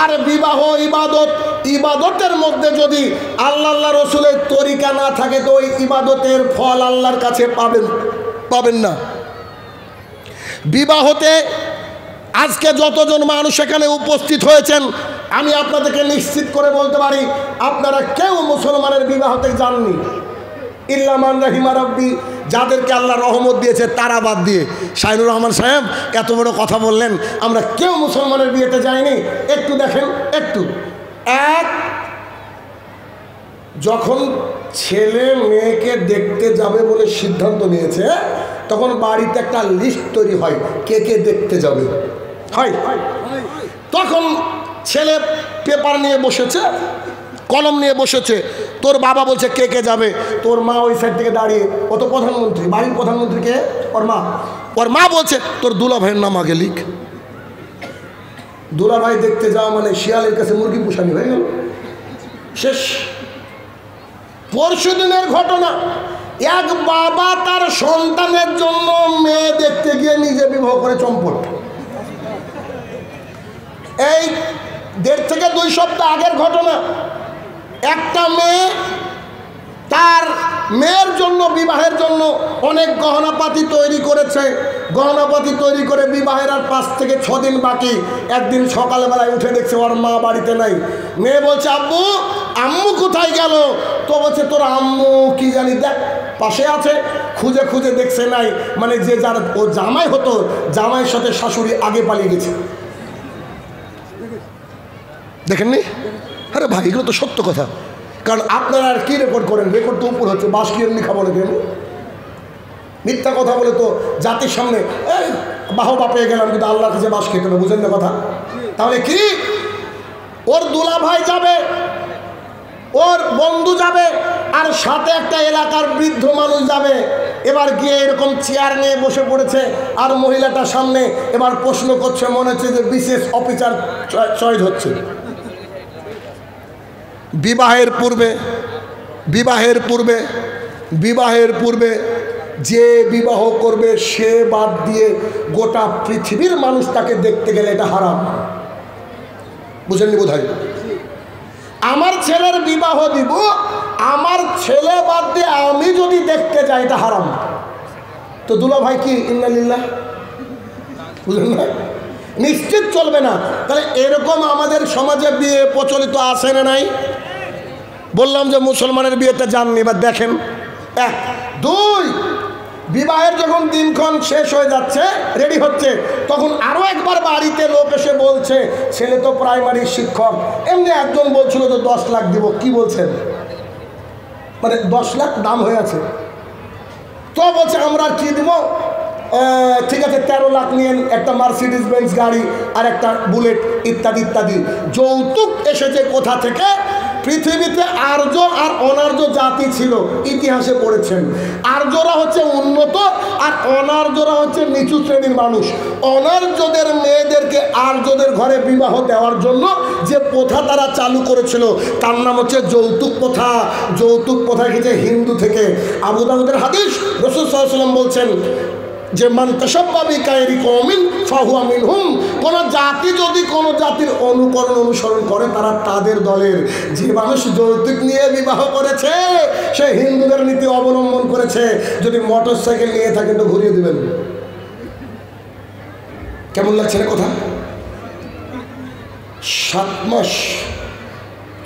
Speaker 1: আর বিবাহ ইবাদত, ইবাদতের মধ্যে যদি আল্লাহ রসুলের তরিকা না থাকে তো ওই ইবাদতের ফল আল্লাহর কাছে পাবেন না। বিবাহতে আজকে যতজন মানুষ এখানে উপস্থিত হয়েছেন, আমি আপনাদেরকে নিশ্চিত করে বলতে পারি আপনারা কেউ মুসলমানের বিবাহতে যাননি, ইল্লা মান রাহিমা রাব্বি, যাদেরকে আল্লাহ রহমত দিয়েছে তারা বাদ দিয়ে। শাহিনুর রহমান সাহেব এত বড় কথা বললেন, আমরা কেউ মুসলমানের বিয়েতে যাইনি। একটু দেখেন, একটু যখন ছেলে মেয়েকে দেখতে যাবে বলে সিদ্ধান্ত নিয়েছে, তখন বাড়িতে একটা লিস্ট তৈরি হয় কে কে দেখতে যাবে। হয় তখন ছেলে পেপার নিয়ে বসেছে, কলম নিয়ে বসেছে, তোর বাবা বলছে কে কে যাবে, তোর মা ওই সাইড থেকে দাঁড়িয়ে, ও তো প্রধানমন্ত্রী, বাড়ির প্রধানমন্ত্রীকে ওর মা বলছে তোর দুলা ভাইয়ের নাম আগে লিখ। দুলা ভাই দেখতে যাওয়া মানে শিয়ালের কাছে মুরগি পোষানি হয়ে গেল, শেষ। পরশু দিনের ঘটনা, এক বাবা তার সন্তানের জন্য মেয়ে দেখতে গিয়ে নিজে বিবাহ করে চম্পট। এই 1.5 থেকে 2 সপ্তাহ আগের ঘটনা, একটা মেয়ে তার মেয়ের জন্য, বিবাহের জন্য অনেক গহনাপাতি তৈরি করেছে। গহনাপাতি তৈরি করে বিবাহের আর 5 থেকে 6 দিন বাকি। একদিন সকালবেলায় উঠে দেখছে ওর মা বাড়িতে নাই। মেয়ে বলছে আব্বু, আম্মু কোথায় গেল? তো বলছে তোর আম্মু কি জানি, দেখ পাশে আছে। খুঁজে খুঁজে দেখছে নাই, মানে যে যার ও জামাই হতো, জামাইয়ের সাথে শাশুড়ি আগে পালিয়ে গেছে। দেখেননি? আরে ভাই, এগুলো তো সত্য কথা। কারণ আপনারা আর কি রেকর্ড করেন? রেকর্ড তো উপর হচ্ছে, বাস কি এমনি খাবো নাকি? মিথ্যা কথা বলে তো জাতির সামনে এই বাহবা পেয়ে গেলাম, কিন্তু আল্লাহর কাছে বাস খেতে হবে, বুঝেন না কথা? তাহলে কি ওর দুলা ভাই যাবে, ওর বন্ধু যাবে, আর সাথে একটা এলাকার বৃদ্ধ মানুষ যাবে। এবার গিয়ে এরকম চেয়ার নিয়ে বসে পড়েছে, আর মহিলাটা সামনে এবার প্রশ্ন করছে, মনে হচ্ছে যে বিশেষ অফিসার চয়েস হচ্ছে। বিবাহের পূর্বে যে বিবাহ করবে সে বাদ দিয়ে গোটা পৃথিবীর মানুষ তাকে দেখতে গেলে এটা হারাম। বুঝেননি বোধহয়? আমার ছেলের বিবাহ দিব, আমার ছেলে বাদ দিয়ে আমি যদি দেখতে যাই এটা হারাম। তো দুলা ভাই কি ইন্নালিল্লাহ, বুঝলেন না? নিশ্চিত চলবে না। তাহলে এরকম আমাদের সমাজে বিয়ে প্রচলিত আছে না নাই? বললাম যে মুসলমানের বিয়েতে যাননি, এবার দেখেন। 1, 2, বিবাহের যখন দিনক্ষণ শেষ হয়ে যাচ্ছে, রেডি হচ্ছে, তখন আরও একবার বাড়িতে লোক এসে বলছে ছেলে তো প্রাইমারি শিক্ষক। এমনি একজন বলছিল যে 10 লাখ দিব। কি বলছেন? মানে 10 লাখ দাম হয়ে আছে। তো বলছে আমরা আর কি দিব, ঠিক আছে 13 লাখ নিয়েন, একটা মার্সিডিজ বেঞ্জ গাড়ি আর একটা বুলেট ইত্যাদি ইত্যাদি। যৌতুক এসেছে কোথা থেকে? পৃথিবীতে আর্য আর অনার্য জাতি ছিল, ইতিহাসে পড়েছেন। আর্যরা হচ্ছে উন্নত আর অনার্যরা হচ্ছে নিচু শ্রেণীর মানুষ। অনার্যদের মেয়েদেরকে আর্যদের ঘরে বিবাহ দেওয়ার জন্য যে প্রথা তারা চালু করেছিল তার নাম হচ্ছে যৌতুক প্রথা। যৌতুক প্রথা এসেছে হিন্দু থেকে। আবু দাউদের হাদিস, রাসূল সাল্লাল্লাহু আলাইহি ওয়াসাল্লাম বলছেন যে মান তাশাব্বাহা বিকাইরি কওমিন ফাহুয়া মিনহুম। কোন জাতি যদি কোনো জাতির অনুসরণ করে তারা তাদের দলের। যে মানুষ যৌতুক নিয়ে বিবাহ করেছে সে হিন্দুদের নীতি অবলম্বন করেছে। যদি মোটর সাইকেল নিয়ে থাকেন তো ঘুরিয়ে দিবেন। কেমন লাগছে না কথা?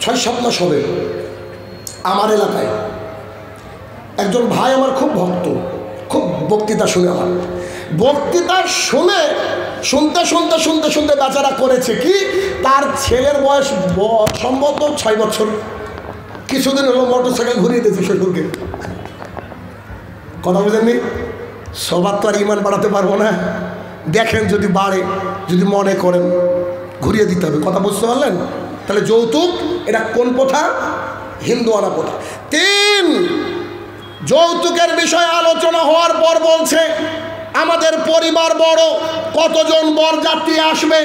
Speaker 1: 6-7 মাস হবে আমার এলাকায় একজন ভাই আমার খুব ভক্ত, খুব বক্তৃতা শুনে, আমার বক্তৃতা শুনতে বেচারা করেছে কি, তার ছেলের বয়স সম্ভবত 6 বছর। কিছুদিন হলো মোটর সাইকেল ঘুরিয়ে দিয়েছে শ্বশুরকে। কথা বুঝেননি? সবার তো আর ইমান বাড়াতে পারবো না। দেখেন যদি বাড়ে, যদি মনে করেন ঘুরিয়ে দিতে হবে। কথা বুঝতে পারলেন? তাহলে যৌতুক এটা কোন প্রথা? হিন্দুয়ানা প্রথা। 3, যৌতুকের বিষয়ে আলোচনা হওয়ার পর বলছে আমাদের পরিবার বড়, কতজন বরযাত্রী আসবে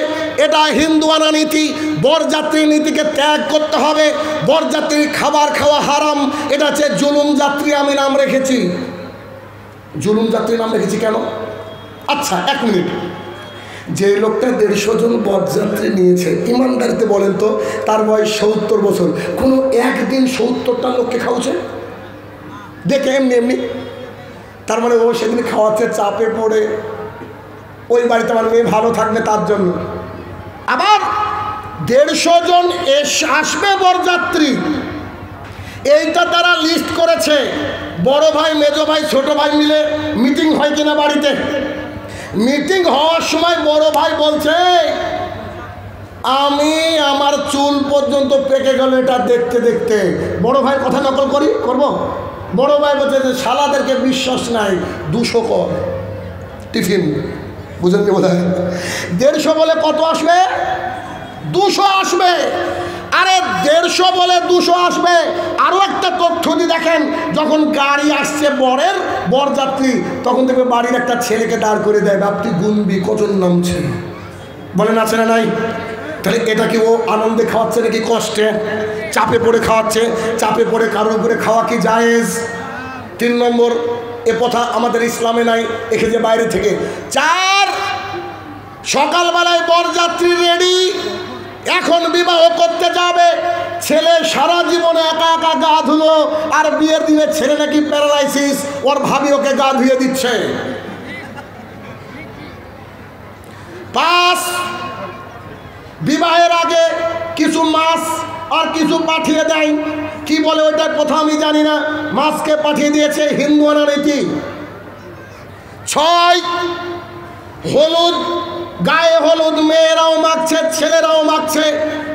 Speaker 1: এটা হিন্দুয়ানা নীতি। বরযাত্রীর নীতিকে ত্যাগ করতে হবে। বরযাত্রীর খাবার খাওয়া হারাম, এটা হচ্ছে জুলুম যাত্রী। আমি নাম রেখেছি জুলুম যাত্রী, নাম রেখেছি কেন? আচ্ছা 1 মিনিট। যে লোকটা 150 জন বরযাত্রী নিয়েছে, ইমানদারিতে বলেন তো, তার বয়স 70 বছর, কোনো একদিন 70টা লোককে খাওয়াচ্ছে? দেখে এমনি এমনি। তার মানে ও সেদিন খাওয়াচ্ছে চাপে পড়ে, ওই বাড়িতে আমার মেয়ে ভালো থাকবে তার জন্য। আবার 150 জন আসবে বরযাত্রী, এইটা তারা লিস্ট করেছে। বড় ভাই, মেজো ভাই, ছোট ভাই মিলে মিটিং হয় কিনা বাড়িতে? মিটিং হওয়ার সময় বড় ভাই বলছে, আমি আমার চুল পর্যন্ত পেকে গেল এটা দেখতে দেখতে। বড় ভাই কথা নকল করবো। বড় ভাই বলছে যে শালাদেরকে বিশ্বাস নাই, 200 কর টিফিন। বুঝেননি বোধ হয়? 150 বলে কত আসবে? 200 আসবে। আরে 150 বলে 200 আসবে। আরো একটা তথ্য দিয়ে দেখেন, যখন গাড়ি আসছে বরযাত্রী, তখন দেখবে বাড়ির একটা ছেলেকে দাঁড় করে দেয়, আপনি গুনবি কজন নামছে। বলেন আছে না নাই? তাহলে এটা কি ও আনন্দে খাওয়াচ্ছে নাকি কষ্টে? চাপে পড়ে খাওয়াচ্ছে। চাপে পড়ে কারোর উপরে খাওয়া কি জায়েজ? 3 নম্বর, এ কথা আমাদের ইসলামে নাই, এসেছে বাইরে থেকে। 4, সকালবেলায় বরযাত্রী রেডি, এখন বিবাহ করতে যাবে। ছেলে সারা জীবনে একা একা গা ধুলো, আর বিয়ের দিনে ছেলে নাকি প্যারালাইসিস, ওর ভাবি ওকে গা ধুয়ে দিচ্ছে। 5, বিবাহের আগে কিছু মাছ আর কিছু পাঠিয়ে দেয়, কি বলে ওইটার কথা আমি জানি না, মাছকে পাঠিয়ে দিয়েছে, হিন্দু আনা রীতি। 6, হলুদ, গায়ে হলুদ মেয়েরাও মাখছে, ছেলেরাও মাখছে।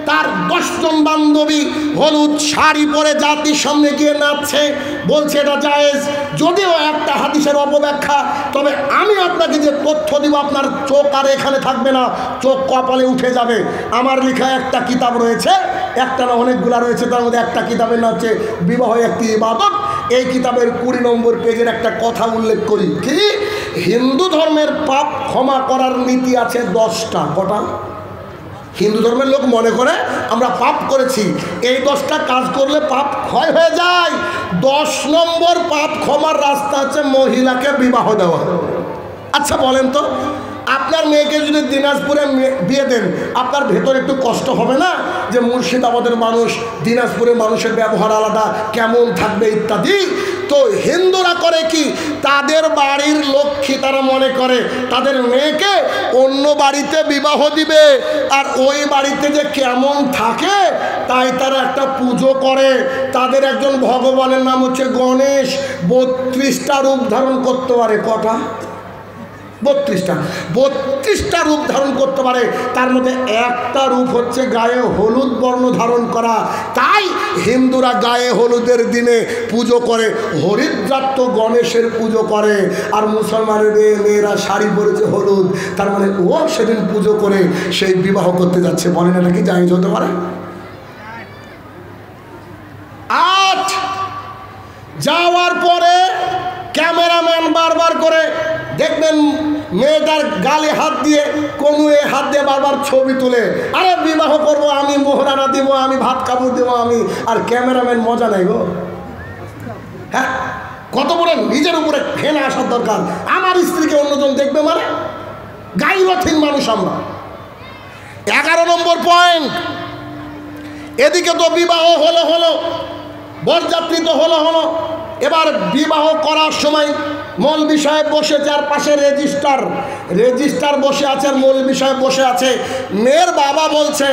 Speaker 1: তার 10 জন বান্ধবী হলুদ শাড়ি পরে জাতির সামনে গিয়ে নাচছে, বলছে এটা জায়েজ। যদিও একটা হাদিসের অপব্যাখ্যা, তবে আমি আপনাকে যে তথ্য দিব, আপনার চোখ আর এখানে থাকবে না, চোখ কপালে উঠে যাবে। আমার লেখা একটা কিতাব রয়েছে, একটা না অনেকগুলা রয়েছে, তার মধ্যে একটা কিতাবের নাম হচ্ছে বিবাহ একটি ইবাদত। এই কিতাবের 20 নম্বর পেজের একটা কথা উল্লেখ করি, কি হিন্দু ধর্মের পাপ ক্ষমা করার নীতি আছে 10টা। কটা? হিন্দু ধর্মের লোক মনে করে আমরা পাপ করেছি, এই 10টা কাজ করলে পাপ ক্ষয় হয়ে যায়। 10 নম্বর পাপ ক্ষমার রাস্তা হচ্ছে মহিলাকে বিবাহ দেওয়া। আচ্ছা বলেন তো, আপনার মেয়েকে যদি দিনাজপুরে বিয়ে দেন, আপনার ভেতর একটু কষ্ট হবে না যে মুর্শিদাবাদের মানুষ, দিনাজপুরের মানুষের ব্যবহার আলাদা, কেমন থাকবে ইত্যাদি? তো হিন্দুরা করে কি, তাদের বাড়ির লক্ষ্মী তারা মনে করে তাদের মেয়েকে অন্য বাড়িতে বিবাহ দিবে, আর ওই বাড়িতে যে কেমন থাকে তাই তারা একটা পুজো করে। তাদের একজন ভগবানের নাম হচ্ছে গণেশ, 32টা রূপ ধারণ করতে পারে। কটা? 32টা রূপ ধারণ করতে পারে। তার মধ্যে একটা রূপ হচ্ছে গায়ে হলুদ বর্ণ ধারণ করা। তাই হিন্দুরা গায়ে হলুদের দিনে পুজো করে, হরিদ্রাত্ম গণেশের পুজো করে। আর মুসলমানের মেয়েরা শাড়ি পরেছে হলুদ, তার মানে ও সেদিন পুজো করে সেই বিবাহ করতে যাচ্ছে। বলেন এটা কি জায়েজ হতে পারে? 8, যাওয়ার পরে ক্যামেরাম্যান বারবার করে দেখবেন মেয়েটার গালে হাত দিয়ে, কনুয়ে হাত দিয়ে বারবার ছবি তুলে, আরে বিবাহ করব আমি, মোহরানা দিব আমি, ভাত কাপড় দেবো আমি। আর ক্যামেরাম্যান মজা নাই গো। হ্যাঁ, কত বড় নিজের উপরে ঘেনে আসার দরকার। আমার স্ত্রীকে অন্যজন দেখবে মানে? গাইরথহীন মানুষ আমরা। 11 নম্বর পয়েন্ট, এদিকে তো বিবাহ হলো, বরযাত্রী তো হলো, এবার বিবাহ করার সময় মৌলবি সাহেব বসেছে, আর পাশে রেজিস্টার বসে আছে, আর মৌলবি সাহেব বসে আছে। মেয়ের বাবা বলছে,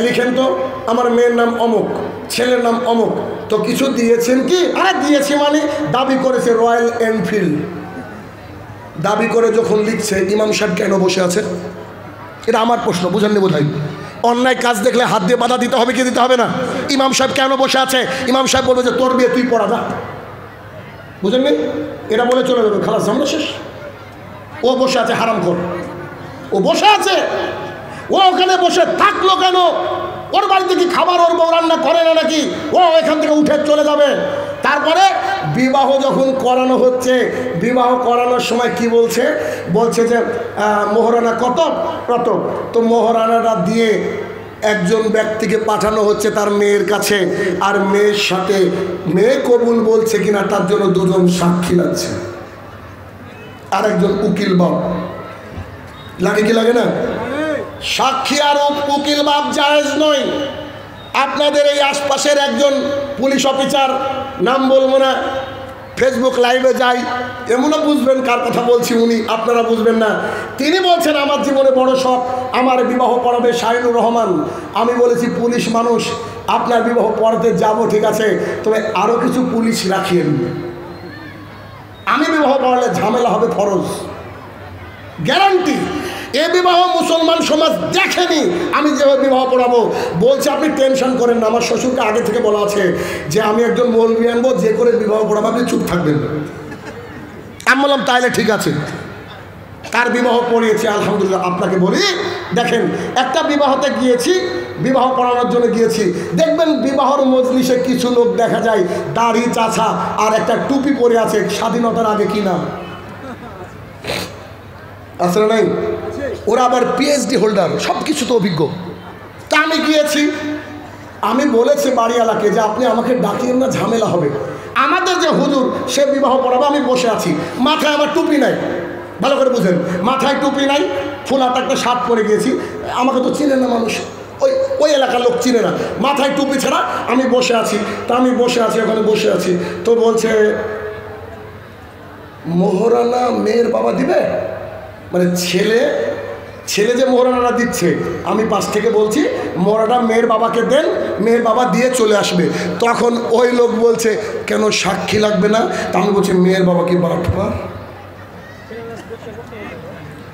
Speaker 1: লিখেন তো আমার মেয়ের নাম অমুক, ছেলের নাম অমুক, তো কিছু দিয়েছেন কি? আরে দিয়েছি মানে, দাবি করেছে রয়্যাল এনফিল্ড। দাবি করে যখন লিখছে, ইমাম সাহেব কেন বসে আছে? এটা আমার প্রশ্ন, বুঝেননি বোধ হয়। অন্যায় কাজ দেখলে হাত দিয়ে বাধা দিতে হবে কি দিতে হবে না? ইমাম সাহেব কেন বসে আছে? ইমাম সাহেব বলবে যে তোর বিয়ে তুই পড়া যা। বুঝেননি? এটা বলে চলে যাবে, খালাস ঝামেলা শেষ। ও বসে আছে হারামখোর, ও বসে আছে, ও ওখানে বসে থাকলো কেন? ওর বাড়িতে কি খাবার ওর বউ রান্না করে না নাকি? ও এখান থেকে উঠে চলে যাবে। তারপরে বিবাহ যখন করানো হচ্ছে, বিবাহ করানোর সময় কি বলছে? বলছে যে মোহরানা কত? তো মোহরানাটা দিয়ে একজন ব্যক্তিকে পাঠানো হচ্ছে তার মেয়ের কাছে, আর মেয়ের সাথে মেয়ে কবুল বলছে কিনা তার জন্য 2 জন সাক্ষী লাগছে, আর একজন উকিল বাপ। লাগে কি লাগে না? সাক্ষী আর উকিল বাপ জায়েজ নয়। আপনাদের এই আশপাশের একজন পুলিশ অফিসার, নাম বলবো না, ফেসবুক লাইভে যাই, এমনও বুঝবেন কার কথা বলছি, উনি আপনারা বুঝবেন না। তিনি বলছেন আমার জীবনে বড় শখ, আমার বিবাহ পড়াবে শাহিনুর রহমান। আমি বলেছি পুলিশ মানুষ, আপনার বিবাহ পড়াতে যাব ঠিক আছে, তবে আরও কিছু পুলিশ রাখিয়েন। আমি বিবাহ পড়ালে ঝামেলা হবে ফরজ, গ্যারান্টি। এ বিবাহ মুসলমান সমাজ দেখেনি, আমি যেভাবে বিবাহ পড়াবো। বলছে আপনি টেনশন করেন না, আমার শ্বশুরকে আগে থেকে বলা আছে যে আমি একজন মৌলবি আনবো, যে করে বিবাহ পড়াবো, আপনি চুপ থাকবেন। আমি বললাম তাইলে ঠিক আছে। তার বিবাহ পড়িয়েছে আলহামদুলিল্লাহ। আপনাকে বলি, দেখেন একটা বিবাহতে গিয়েছি, বিবাহ পড়ানোর জন্য গিয়েছি, দেখবেন বিবাহর মজলিসে কিছু লোক দেখা যায় দাড়ি চাছা আর একটা টুপি পরে আছে, স্বাধীনতার আগে কিনা আসলে নাই, ওরা আবার পিএইচডি হোল্ডার, সব কিছু তো অভিজ্ঞ। তা আমি গিয়েছি, আমি বলেছি বাড়িওয়ালাকে যে আপনি আমাকে ডাকিয়েন না, ঝামেলা হবে। আমাদের যে হুজুর সে বিবাহ পড়াবে, আমি বসে আছি, মাথায় আমার টুপি নাই, ভালো করে বুঝেন, মাথায় টুপি নাই, ফুল হাতা একটা শার্ট পরে গিয়েছি, আমাকে তো চিনে না মানুষ, ওই এলাকার লোক চিনে না, মাথায় টুপি ছাড়া আমি বসে আছি। তা আমি বসে আছি, ওখানে বসে আছি, তো বলছে মোহরানা মেয়ের বাবা দিবে, মানে ছেলে যে মোহরানাটা দিচ্ছে, আমি পাশ থেকে বলছি মোহরানা মেয়ের বাবাকে দেন, মেয়ের বাবা দিয়ে চলে আসবে। তখন ওই লোক বলছে কেন সাক্ষী লাগবে না? তা আমি বলছি মেয়ের বাবা কি বাটপার,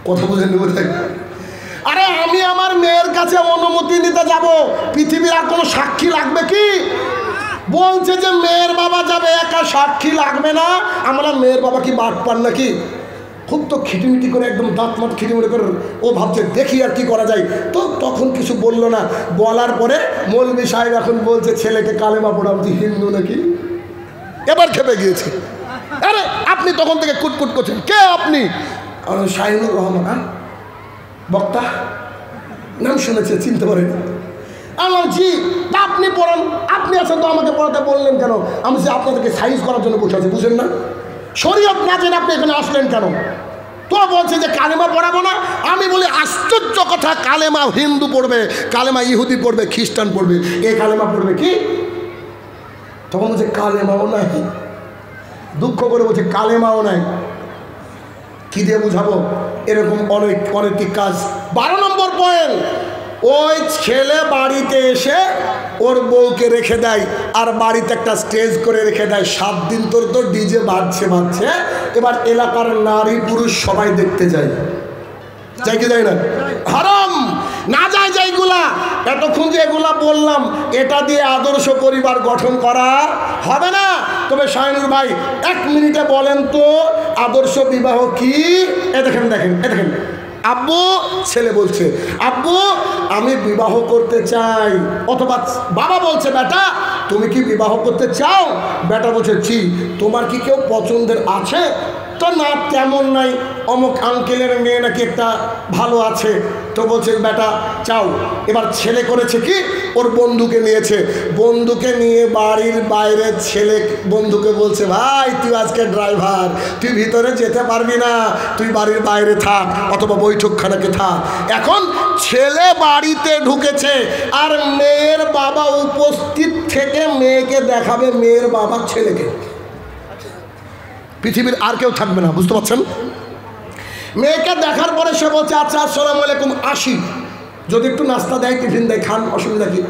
Speaker 1: কথা বুঝে নেব। আরে আমি আমার মেয়ের কাছে অনুমতি নিতে যাব, পৃথিবীর আর কোনো সাক্ষী লাগবে কি? বলছে যে মেয়ের বাবা যাবে, একা সাক্ষী লাগবে না। আমরা মেয়ের বাবা কি বাটপার নাকি? খুব তো খিটিমিটি করে, একদম দাঁত মাত খিটিমিটি করে ও ভাবছে দেখি আর কি করা যায়। তো তখন কিছু বললো না, বলার পরে মৌলভী সাহেব এখন বলছে ছেলেকে কালেমা পড়া, বলছি হিন্দু নাকি? এবার খেপে গিয়েছে। আরে আপনি তখন থেকে কুটকুট করছেন, কে আপনি? শাহিনুর রহমান। হ্যাঁ, বক্তা নাম শুনেছে, চিনতে পারেন? আমার জি, তা আপনি পড়ান, আপনি আছেন তো আমাকে পড়াতে বললেন কেন? আমি যে আপনাদেরকে সাইজ করার জন্য বসে আছি, বুঝেন না? শরীয়ত না জেনে আপনি এখানে আসলেন কেন? তো বলছে যে কালেমা পড়াবো না। আমি বলি আশ্চর্য কথা, কালেমা হিন্দু পড়বে, কালেমা ইহুদি পড়বে, খ্রিস্টান পড়বে, এ কালেমা পড়বে কি? তখন বলছে কালেমাও নাই, দুঃখ করে বলছে কালেমাও নাই। কি দিয়ে বুঝাবো? এরকম অনৈতিক কাজ। 12 নম্বর পয়েন্ট, ওই ছেলে বাড়িতে এসে ওর বউকে রেখে দেয়, আর বাড়িতে একটা স্টেজ করে রেখে দেয়, 7 দিন তোর তো ডিজে বাজছে, এবার এলাকার নারী পুরুষ সবাই দেখতে যায়, যাই কি যায় না? হারাম না যায় যেগুলা। এতক্ষণ যে এগুলা বললাম, এটা দিয়ে আদর্শ পরিবার গঠন করা হবে না। তবে শাহিনুর ভাই 1 মিনিটে বলেন তো আদর্শ বিবাহ কি? এ দেখেন, আব্বু, ছেলে বলছে আব্বু আমি বিবাহ করতে চাই, অথবা বাবা বলছে বেটা তুমি কি বিবাহ করতে চাও? বেটা বলছে জি। তোমার কি কেউ পছন্দের আছে? তো না তেমন নাই, অমুক আঙ্কেলের মেয়ে নাকি একটা ভালো আছে, তো বলছে বেটা চাও। এবার ছেলে করেছে কি, ওর বন্ধুকে নিয়েছে, বন্ধুকে নিয়ে বাড়ির বাইরে ছেলে বন্ধুকে বলছে ভাই তুই আজকে ড্রাইভার, তুই ভিতরে যেতে পারবি না, তুই বাড়ির বাইরে থাক অথবা বৈঠকখানাকে থাক। এখন ছেলে বাড়িতে ঢুকেছে আর মেয়ের বাবা উপস্থিত থেকে মেয়েকে দেখাবে মেয়ের বাবা ছেলেকে, পৃথিবীর আর কেউ থাকবে না, বুঝতে পারছেন? মেয়েকে দেখার পরে সে বলছে আচ্ছা আসসালামু আলাইকুম, আসি, যদি একটু নাস্তা দেয় টিফিন দেয় খান, অসুবিধা কি?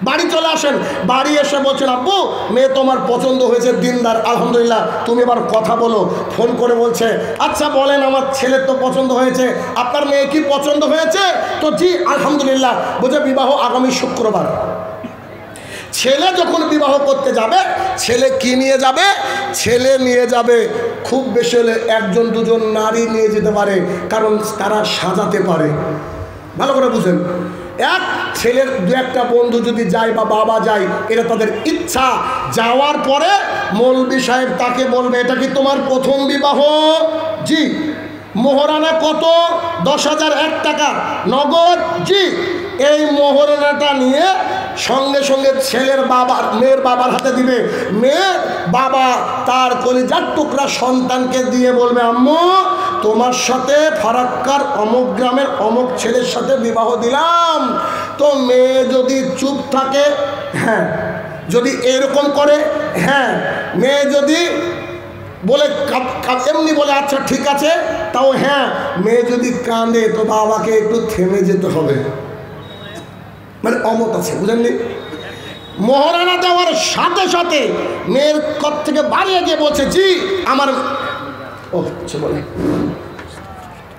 Speaker 1: বাড়ি চলে আসেন, বাড়ি এসে বলছেন আব্বু মেয়ে তোমার পছন্দ হয়েছে, দিনদার, আলহামদুলিল্লাহ, তুমি এবার কথা বলো। ফোন করে বলছে আচ্ছা বলেন আমার ছেলের তো পছন্দ হয়েছে, আপনার মেয়ে কি পছন্দ হয়েছে? তো জি আলহামদুলিল্লাহ। বলছে বিবাহ আগামী শুক্রবার। ছেলে যখন বিবাহ করতে যাবে, ছেলে কি নিয়ে যাবে? ছেলে নিয়ে যাবে খুব বেশি হলে 1জন 2জন নারী নিয়ে যেতে পারে, কারণ তারা সাজাতে পারে। ভালো করে বুঝেন, এক ছেলের 2-1টা বন্ধু যদি যায় বা বাবা যায়, এটা তাদের ইচ্ছা। যাওয়ার পরে মৌলভী সাহেব তাকে বলবে এটা কি তোমার প্রথম বিবাহ? জি। মোহরানা কত? 10,001 টাকা নগদ? জি। এই মোহরানাটা নিয়ে সঙ্গে সঙ্গে ছেলের বাবার মেয়ের বাবার হাতে দিবে। মেয়ের বাবা তার কলিজার টুকরা সন্তানকে দিয়ে বলবে, আম্মু তোমার সাথে ফারাক্কার অমুক গ্রামের অমুক ছেলের সাথে বিবাহ দিলাম। তো মেয়ে যদি চুপ থাকে, হ্যাঁ, যদি এরকম করে, হ্যাঁ, মেয়ে যদি বলে এমনি বলে আচ্ছা ঠিক আছে তাও হ্যাঁ, মেয়ে যদি কাঁদে তো বাবাকে একটু থেমে যেতে হবে, মানে অমত আছে, বুঝেননি? মোহরানা দেওয়ার সাথে সাথে মেয়ের কত থেকে বাড়িয়ে গিয়ে বলছে, জি আমার বলে।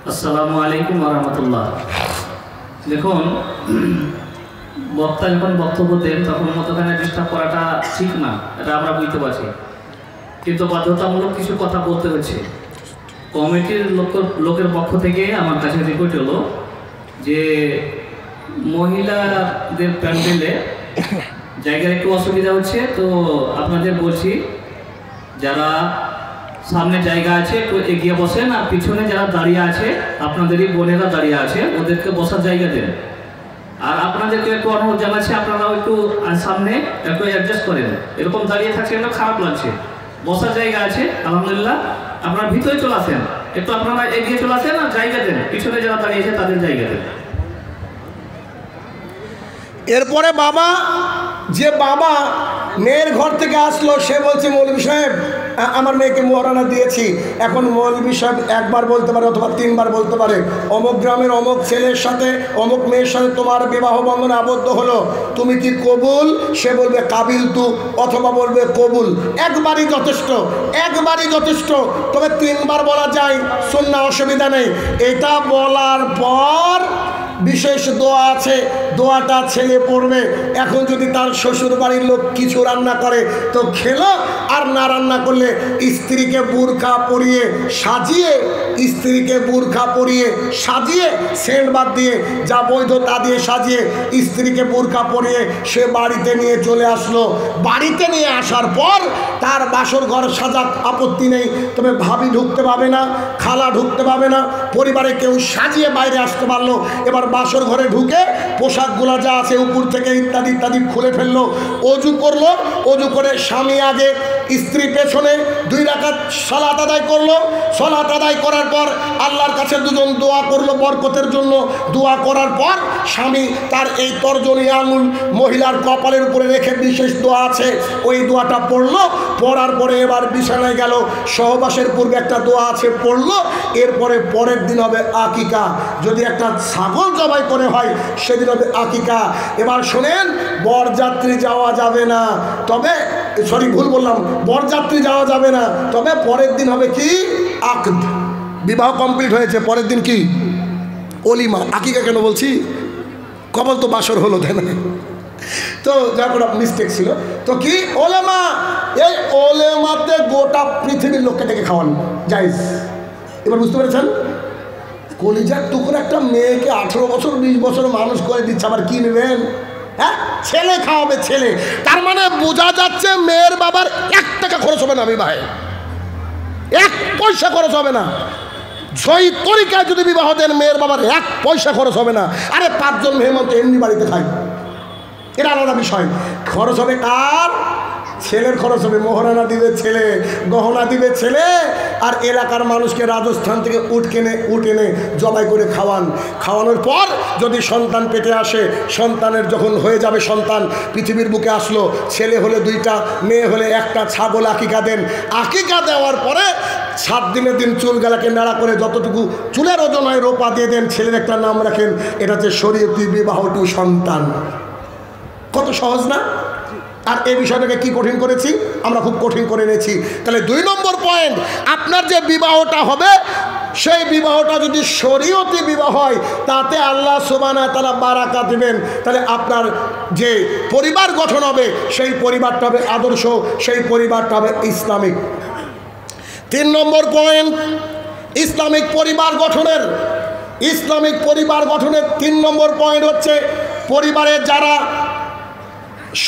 Speaker 2: আসসালামু আলাইকুম ওয়া রাহমাতুল্লাহ। দেখুন, বক্তা যখন বক্তব্য দেন তখন মতখানে ডিস্টার্ব করাটা ঠিক না, এটা আমরা বুঝতে পারছি, কিন্তু বাধ্যতামূলক কিছু কথা বলতে হচ্ছে। কমিটির লোকের পক্ষ থেকে আমার কাছে রিপোর্ট হলো যে মহিলাদের প্যান্ডেলে জায়গার একটু অসুবিধা হচ্ছে, তো আপনাদের বলছি যারা সামনে জায়গা আছে একটু এগিয়ে বসেন, আর পিছনে যারা দাঁড়িয়ে আছে আপনাদেরই বোনেরা দাঁড়িয়ে আছে ওদেরকে বসার জায়গা দেন। আর আপনাদেরকে একটু অনুরোধ জানাচ্ছি আপনারাও একটু সামনে একটু অ্যাডজাস্ট করেন, এরকম দাঁড়িয়ে থাকছে না, খারাপ লাগছে। বসার জায়গা আছে আলহামদুলিল্লাহ, আপনারা ভিতরে চলে আসেন, একটু আপনারা এগিয়ে চলে আসেন আর জায়গা দেন, পিছনে যারা দাঁড়িয়েছে তাদের জায়গা দেন।
Speaker 1: এরপরে বাবা, যে বাবা মেয়ের ঘর থেকে আসলো, সে বলছে মৌলভী সাহেব আমার মেয়েকে মোহরানা দিয়েছি। এখন মৌলভী সাহেব একবার বলতে পারে অথবা তিনবার বলতে পারে, অমুক গ্রামের অমুক ছেলের সাথে অমুক মেয়ের সাথে তোমার বিবাহ বন্ধনে আবদ্ধ হলো, তুমি কি কবুল? সে বলবে কাবিল তু, অথবা বলবে কবুল। একবারই যথেষ্ট, একবারই যথেষ্ট, তবে তিনবার বলা যায়, সুন্নাহ, অসুবিধা নেই। এটা বলার পর বিশেষ দোয়া আছে, দোয়াটা ছেলে পড়বে। এখন যদি তার শ্বশুর বাড়ির লোক কিছু রান্না করে তো খেলো, আর না রান্না করলে স্ত্রীকে বুরখা পরিয়ে সাজিয়ে, স্ত্রীকে বুরখা পরিয়ে সাজিয়ে, সেন্ট বাদ দিয়ে যা বৈধ তা দিয়ে সাজিয়ে স্ত্রীকে বুরখা পরিয়ে সে বাড়িতে নিয়ে চলে আসলো। বাড়িতে নিয়ে আসার পর তার বাসর ঘর সাজাক, আপত্তি নেই, তবে ভাবি ঢুকতে পাবে না, খালা ঢুকতে পাবে না, পরিবারে কেউ সাজিয়ে বাইরে আসতে পারলো। এবার বাসর ঘরে ঢুকে পোশাকগুলো যা আছে উপর থেকে ইত্যাদি ইত্যাদি খুলে ফেললো, অজু করলো, অজু করে স্বামী আগে স্ত্রী পেছনে 2 রাকাত সালাত আদায় করলো। সালাত আদায় করার পর আল্লাহর কাছে দুজন দোয়া করলো বরকতের জন্য। দোয়া করার পর স্বামী তার এই তর্জনী আঙুল মহিলার কপালের উপরে রেখে বিশেষ দোয়া আছে, ওই দোয়াটা পড়লো। পড়ার পরে এবার বিছানায় গেল, সহবাসের পূর্বে একটা দোয়া আছে পড়লো। এরপরে পরের দিন হবে আকিকা, যদি একটা ছাগল জবাই করে হয় সেদিন হবে আকিকা। এবার শোনেন, বরযাত্রী যাওয়া যাবে না, তবে সরি ভুল বললাম, বরযাত্রী যাওয়া যাবে না, তবে পরের দিন হবে কি আকদ, বিবাহ কমপ্লিট হয়েছে, পরের দিন কি অলিমা। আকিকা কেন বলছি, কবল তো বাসর হলো, তাই না? তো যখন মিস্টেক ছিল, তো কি ওলেমা, এই ওলেমাতে গোটা পৃথিবীর লোককে ডেকে খাওয়ানো জায়েজ। এবার বুঝতে পেরেছেন? কলিজার টুকরো একটা মেয়েকে 18 বছর 20 বছর মানুষ করে দিচ্ছে, আবার কি নেবেন? হ্যাঁ, ছেলে খাওয়াবে ছেলে। তার মানে বোঝা যাচ্ছে মেয়ের বাবার 1 টাকা খরচ হবে না, আমি ভাই 1 পয়সা খরচ হবে না। সই তরিকায় যদি বিবাহ দেন মেয়ের বাবার 1 পয়সা খরচ হবে না। আরে 5 জন মেহমান তো এমনি বাড়িতে খায়, এটা আলাদা বিষয়। খরচ হবে কার? ছেলের খরচ হবে, মোহরানা দিবে ছেলে, গহনা দিবে ছেলে, আর এলাকার মানুষকে রাজস্থান থেকে উট এনে জবাই করে খাওয়ানোর পর যদি সন্তান পেটে আসে, সন্তানের যখন হয়ে যাবে, সন্তান পৃথিবীর বুকে আসলো, ছেলে হলে 2টা, মেয়ে হলে 1টা, ছাগল আকিকা দেন। আকিকা দেওয়ার পরে 7 দিনের দিন চুলগালাকে নাড়া করে যতটুকু চুলের ওজন হয় রোপা দিয়ে দেন, ছেলের একটা নাম রাখেন, এটা হচ্ছে শরীয়তি বিবাহ টু সন্তান। কত সহজ না? আর এই বিষয়টাকে কি কঠিন করেছি আমরা, খুব কঠিন করে নিয়েছি। তাহলে 2 নম্বর পয়েন্ট, আপনার যে বিবাহটা হবে সেই বিবাহটা যদি শরীয়তি বিবাহ হয় তাতে আল্লাহ সুবহানাহু ওয়া তাআলা বারাকা দিবেন। তাহলে আপনার যে পরিবার গঠন হবে সেই পরিবারটা হবে আদর্শ, সেই পরিবারটা হবে ইসলামিক। 3 নম্বর পয়েন্ট, ইসলামিক পরিবার গঠনের 3 নম্বর পয়েন্ট হচ্ছে পরিবারের যারা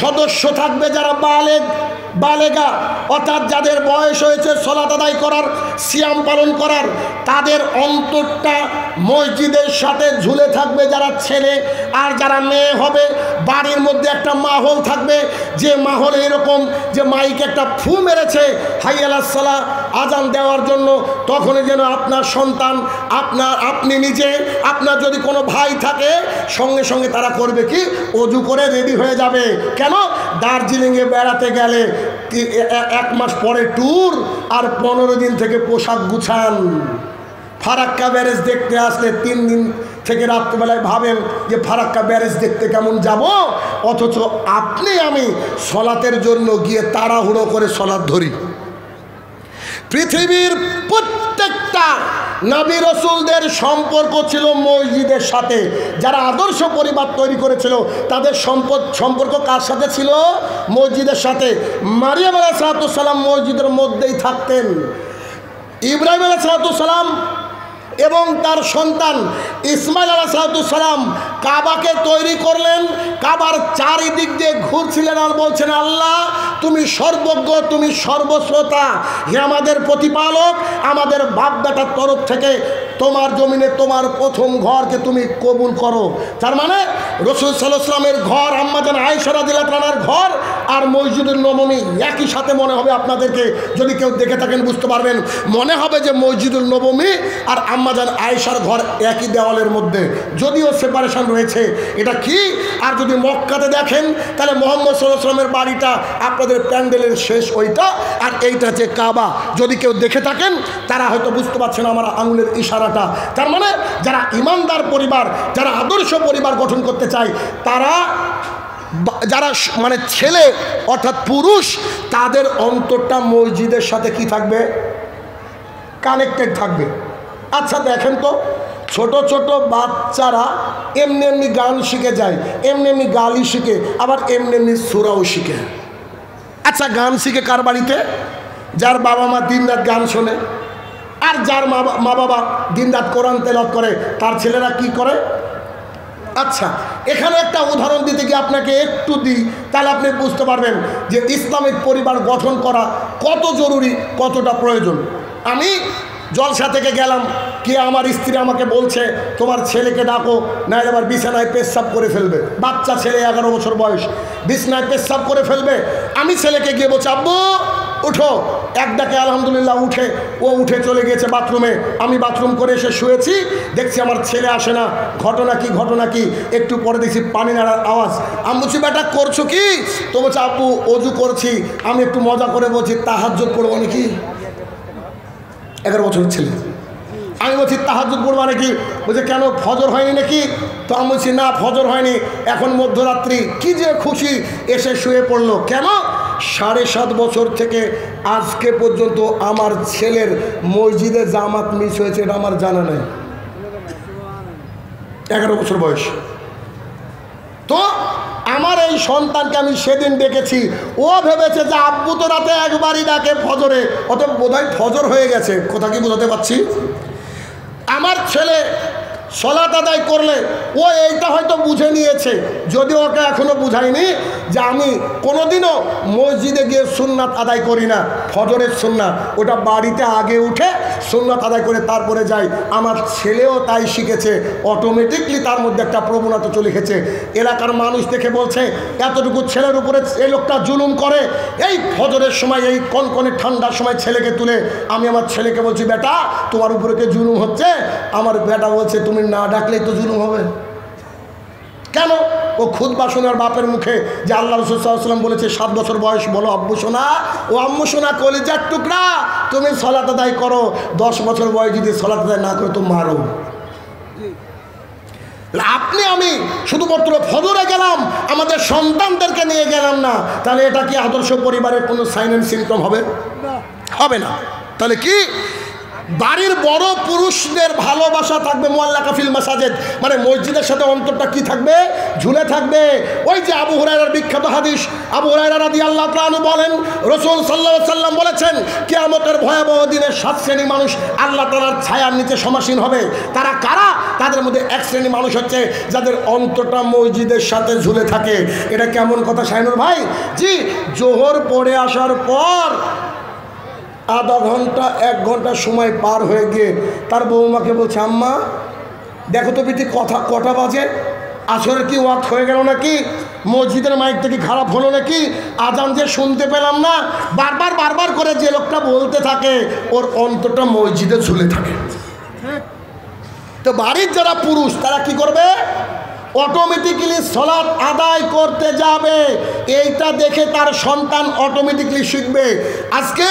Speaker 1: সদস্য থাকবে, যারা বালেগা অর্থাৎ যাদের বয়স হয়েছে সালাত আদায় করার, সিয়াম পালন করার, তাদের অন্তরটা মসজিদের সাথে ঝুলে থাকবে, যারা ছেলে। আর যারা মেয়ে হবে বাড়ির মধ্যে একটা মাহল থাকবে, যে মাহলে এরকম যে মাইকে একটা ফু মেরেছে হাইয়া আলাস সালাহ আজান দেওয়ার জন্য, তখনই যেন আপনার সন্তান, আপনি নিজে, আপনার যদি কোনো ভাই থাকে সঙ্গে সঙ্গে তারা করবে কি, অজু করে রেডি হয়ে যাবে। কেন? দার্জিলিংয়ে বেড়াতে গেলে 1 মাস পরে ট্যুর, আর 15 দিন থেকে পোশাক গুছান। ফারাক্কা ব্যারেজ দেখতে আসলে 3 দিন থেকে রাত্রিবেলায় ভাবেন যে ফারাক্কা ব্যারেজ দেখতে কেমন যাব, অথচ আপনি আমি সলাতের জন্য গিয়ে তাড়াহুড়ো করে সলাত ধরি। পৃথিবীর প্রত্যেকটা নবী রাসূলদের সম্পর্ক ছিল মসজিদের সাথে। যারা আদর্শ পরিবার তৈরি করেছিল তাদের সম্পর্ক কার সাথে ছিল? মসজিদের সাথে। মারিয়াম আলাইহিস সালাম মসজিদের মধ্যেই থাকতেন। ইব্রাহিম আলাইহিস সালাম এবং তার সন্তান ইসমাইল আলাইহিস সালাম কাবাকে তৈরি করলেন। কাবার চারিদিক দিয়ে ঘুরছিলেন আর বলছেন, আল্লাহ তুমি সর্বজ্ঞ, তুমি সর্বশ্রোতা, হে আমাদের প্রতিপালক, আমাদের বাপ বেটার তরফ থেকে তোমার জমিনে তোমার প্রথম ঘরকে তুমি কবুল করো। তার মানে রাসূল সাল্লাল্লাহু আলাইহি ওয়াসাল্লামের ঘর, আম্মাজান আয়েশা রাদিয়াল্লাহু আনহার ঘর আর মসজিদুল নববী একই সাথে মনে হবে আপনাদেরকে, যদি কেউ দেখে থাকেন বুঝতে পারবেন, মনে হবে যে মসজিদুল নববী আর আম্মাজান আয়েশার ঘর একই দেওয়ালের মধ্যে, যদিও সেপারেশন রয়েছে। এটা কি? আর যদি মক্কাতে দেখেন তাহলে মুহাম্মদ সাল্লাল্লাহু আলাইহি ওয়াসাল্লামের বাড়িটা আপনাদের প্যান্ডেলের শেষ ওইটা, আর এইটা হচ্ছে কাবা। যদি কেউ দেখে থাকেন তারা হয়তো বুঝতে পারছেন আমার আঙুলের ইশারাটা। তার মানে যারা ইমানদার পরিবার, যারা আদর্শ পরিবার গঠন করতে চায়, তারা যারা মানে ছেলে অর্থাৎ পুরুষ, তাদের অন্তরটা মসজিদের সাথে কি থাকবে? কানেক্টেড থাকবে। আচ্ছা দেখেন তো, ছোট ছোট বাচ্চারা এমনি এমনি গান শিখে যায়, এমনি এমনি গালি শিখে, আবার এমনি এমনি সূরাও শিখে। আচ্ছা গান শিখে কার বাড়িতে? যার বাবা মা দিনরাত গান শোনে, আর যার মা বাবা দিনরাত কোরআন তেলাওয়াত করে, তার ছেলেরা কি করে? আচ্ছা এখানে একটা উদাহরণ দিতে গিয়ে আপনাকে একটু দিই, তাহলে আপনি বুঝতে পারবেন যে ইসলামিক পরিবার গঠন করা কত জরুরি, কতটা প্রয়োজন। আমি জলসা থেকে গেলাম, কে আমার স্ত্রী আমাকে বলছে তোমার ছেলেকে ডাকো, না এবার বিছানায় পেশাব করে ফেলবে। বাচ্চা ছেলে, 11 বছর বয়স, বিছানায় পেশাব করে ফেলবে। আমি ছেলেকে গিয়ে বলছি, আব্বু উঠো। এক ডাকে আলহামদুলিল্লাহ ও উঠে চলে গেছে বাথরুমে। আমি বাথরুম করে এসে শুয়েছি, দেখছি আমার ছেলে আসে না। ঘটনা কি? একটু পরে দেখছি পানি নাড়ার আওয়াজ। আমি বলছি, বেটা করছো কি? তো বলছে, আব্বু অজু করছি। আমি একটু মজা করে বলছি, তাহাজ্জুদ পড়বো নাকি? 11 বছরের ছেলে। আমি বলছি, তাহাজ্জুদ পড়বা নাকি? বলছে, কেন ফজর হয়নি নাকি? তো আমি বলছি, না ফজর হয়নি, এখন মধ্যরাত্রি। কি যে খুশি, এসে শুয়ে পড়লো। কেন? 7.5 বছর থেকে আজকে পর্যন্ত আমার ছেলের মসজিদে জামাত মিস হয়েছে, এটা আমার জানা নেই। 11 বছর বয়স। তো আমার এই সন্তানকে আমি সেদিন ডেকেছি, ও ভেবেছে যে আব্বু তো রাতে একবারই ডাকে ফজরে, অত বোধহয় ফজর হয়ে গেছে। কথা কি বোঝাতে পারছি? আমার ছেলে সলাত আদায় করলে ও এইটা হয়তো বুঝে নিয়েছে, যদি ওকে এখনো বুঝায়নি যে আমি কোনোদিনও মসজিদে গিয়ে সুন্নাত আদায় করি না, ফজরের সুন্নাত ওটা বাড়িতে আগে উঠে সুন্নাত আদায় করে তারপরে যাই। আমার ছেলেও তাই শিখেছে, অটোমেটিকলি তার মধ্যে একটা প্রবণতা চলে গেছে। এলাকার মানুষ দেখে বলছে, এতটুকু ছেলের উপরে এই লোকটা জুলুম করে। এই ফজরের সময়, এই কনকনে ঠান্ডার সময় ছেলেকে তুলে, আমি আমার ছেলেকে বলছি, বেটা তোমার উপরে কে জুলুম হচ্ছে? আমার বেটা বলছে, তুমি না ডাকলেই তো জুলুম হবে। কেন? ও খুতবা শোনার বাপের মুখে যে আল্লাহ রাসূল সাল্লাল্লাহু আলাইহি ওয়াসাল্লাম বলেছে 7 বছর বয়স, বলো আব্বু শোনা, ও আম্মু শোনা, কলিজার টুকরা তুমি সালাত আদায় করো। 10 বছর বয়স যদি সালাত আদায় না করে তো মারো। আপনি আমি শুধুমাত্র ফজরে গেলাম, আমাদের সন্তানদেরকে নিয়ে গেলাম না, তাহলে এটা কি আদর্শ পরিবারের কোনো সাইন এন্ড সিম্পটম হবে? হবে না। তাহলে কি? বাড়ির বড় পুরুষদের ভালোবাসা থাকবে মুআল্লাকা ফিল মাসাজিদ, মানে মসজিদের সাথে অন্তরটা কি থাকবে? ঝুলে থাকবে। ওই যে আবু হুরায়রার বিখ্যাত হাদিস, আবু হুরায়রা রাদিয়াল্লাহু তাআলা আনহু বলেন, রাসূল সাল্লাল্লাহু আলাইহি ওয়াসাল্লাম বলেছেন, কিয়ামতের ভয়াবহ দিনে 7 শ্রেণীর মানুষ আল্লাহ তাআলার ছায়ার নিচে সমাসীন হবে। তারা কারা? তাদের মধ্যে 1 শ্রেণীর মানুষ হচ্ছে যাদের অন্তরটা মসজিদের সাথে ঝুলে থাকে। এটা কেমন কথা শাহিনুর ভাই? জি, জোহর পড়ে আসার পর আধা ঘন্টা 1 ঘন্টা সময় পার হয়ে গিয়ে তার বৌমাকে বলছে, আম্মা দেখো তো বিটি কটা বাজে, আসরের কি ওয়াক্ত হয়ে গেল নাকি? মসজিদের মাইকটা কি খারাপ হলো নাকি, আজান যে শুনতে পেলাম না, বারবার করে যে লোকটা বলতে থাকে ওর অন্তরটা মসজিদে ঝুলে থাকে। তো বাড়ির যারা পুরুষ তারা কি করবে, অটোমেটিক্যালি সালাত আদায় করতে যাবে, এইটা দেখে তার সন্তান অটোমেটিক্যালি শিখবে। আজকে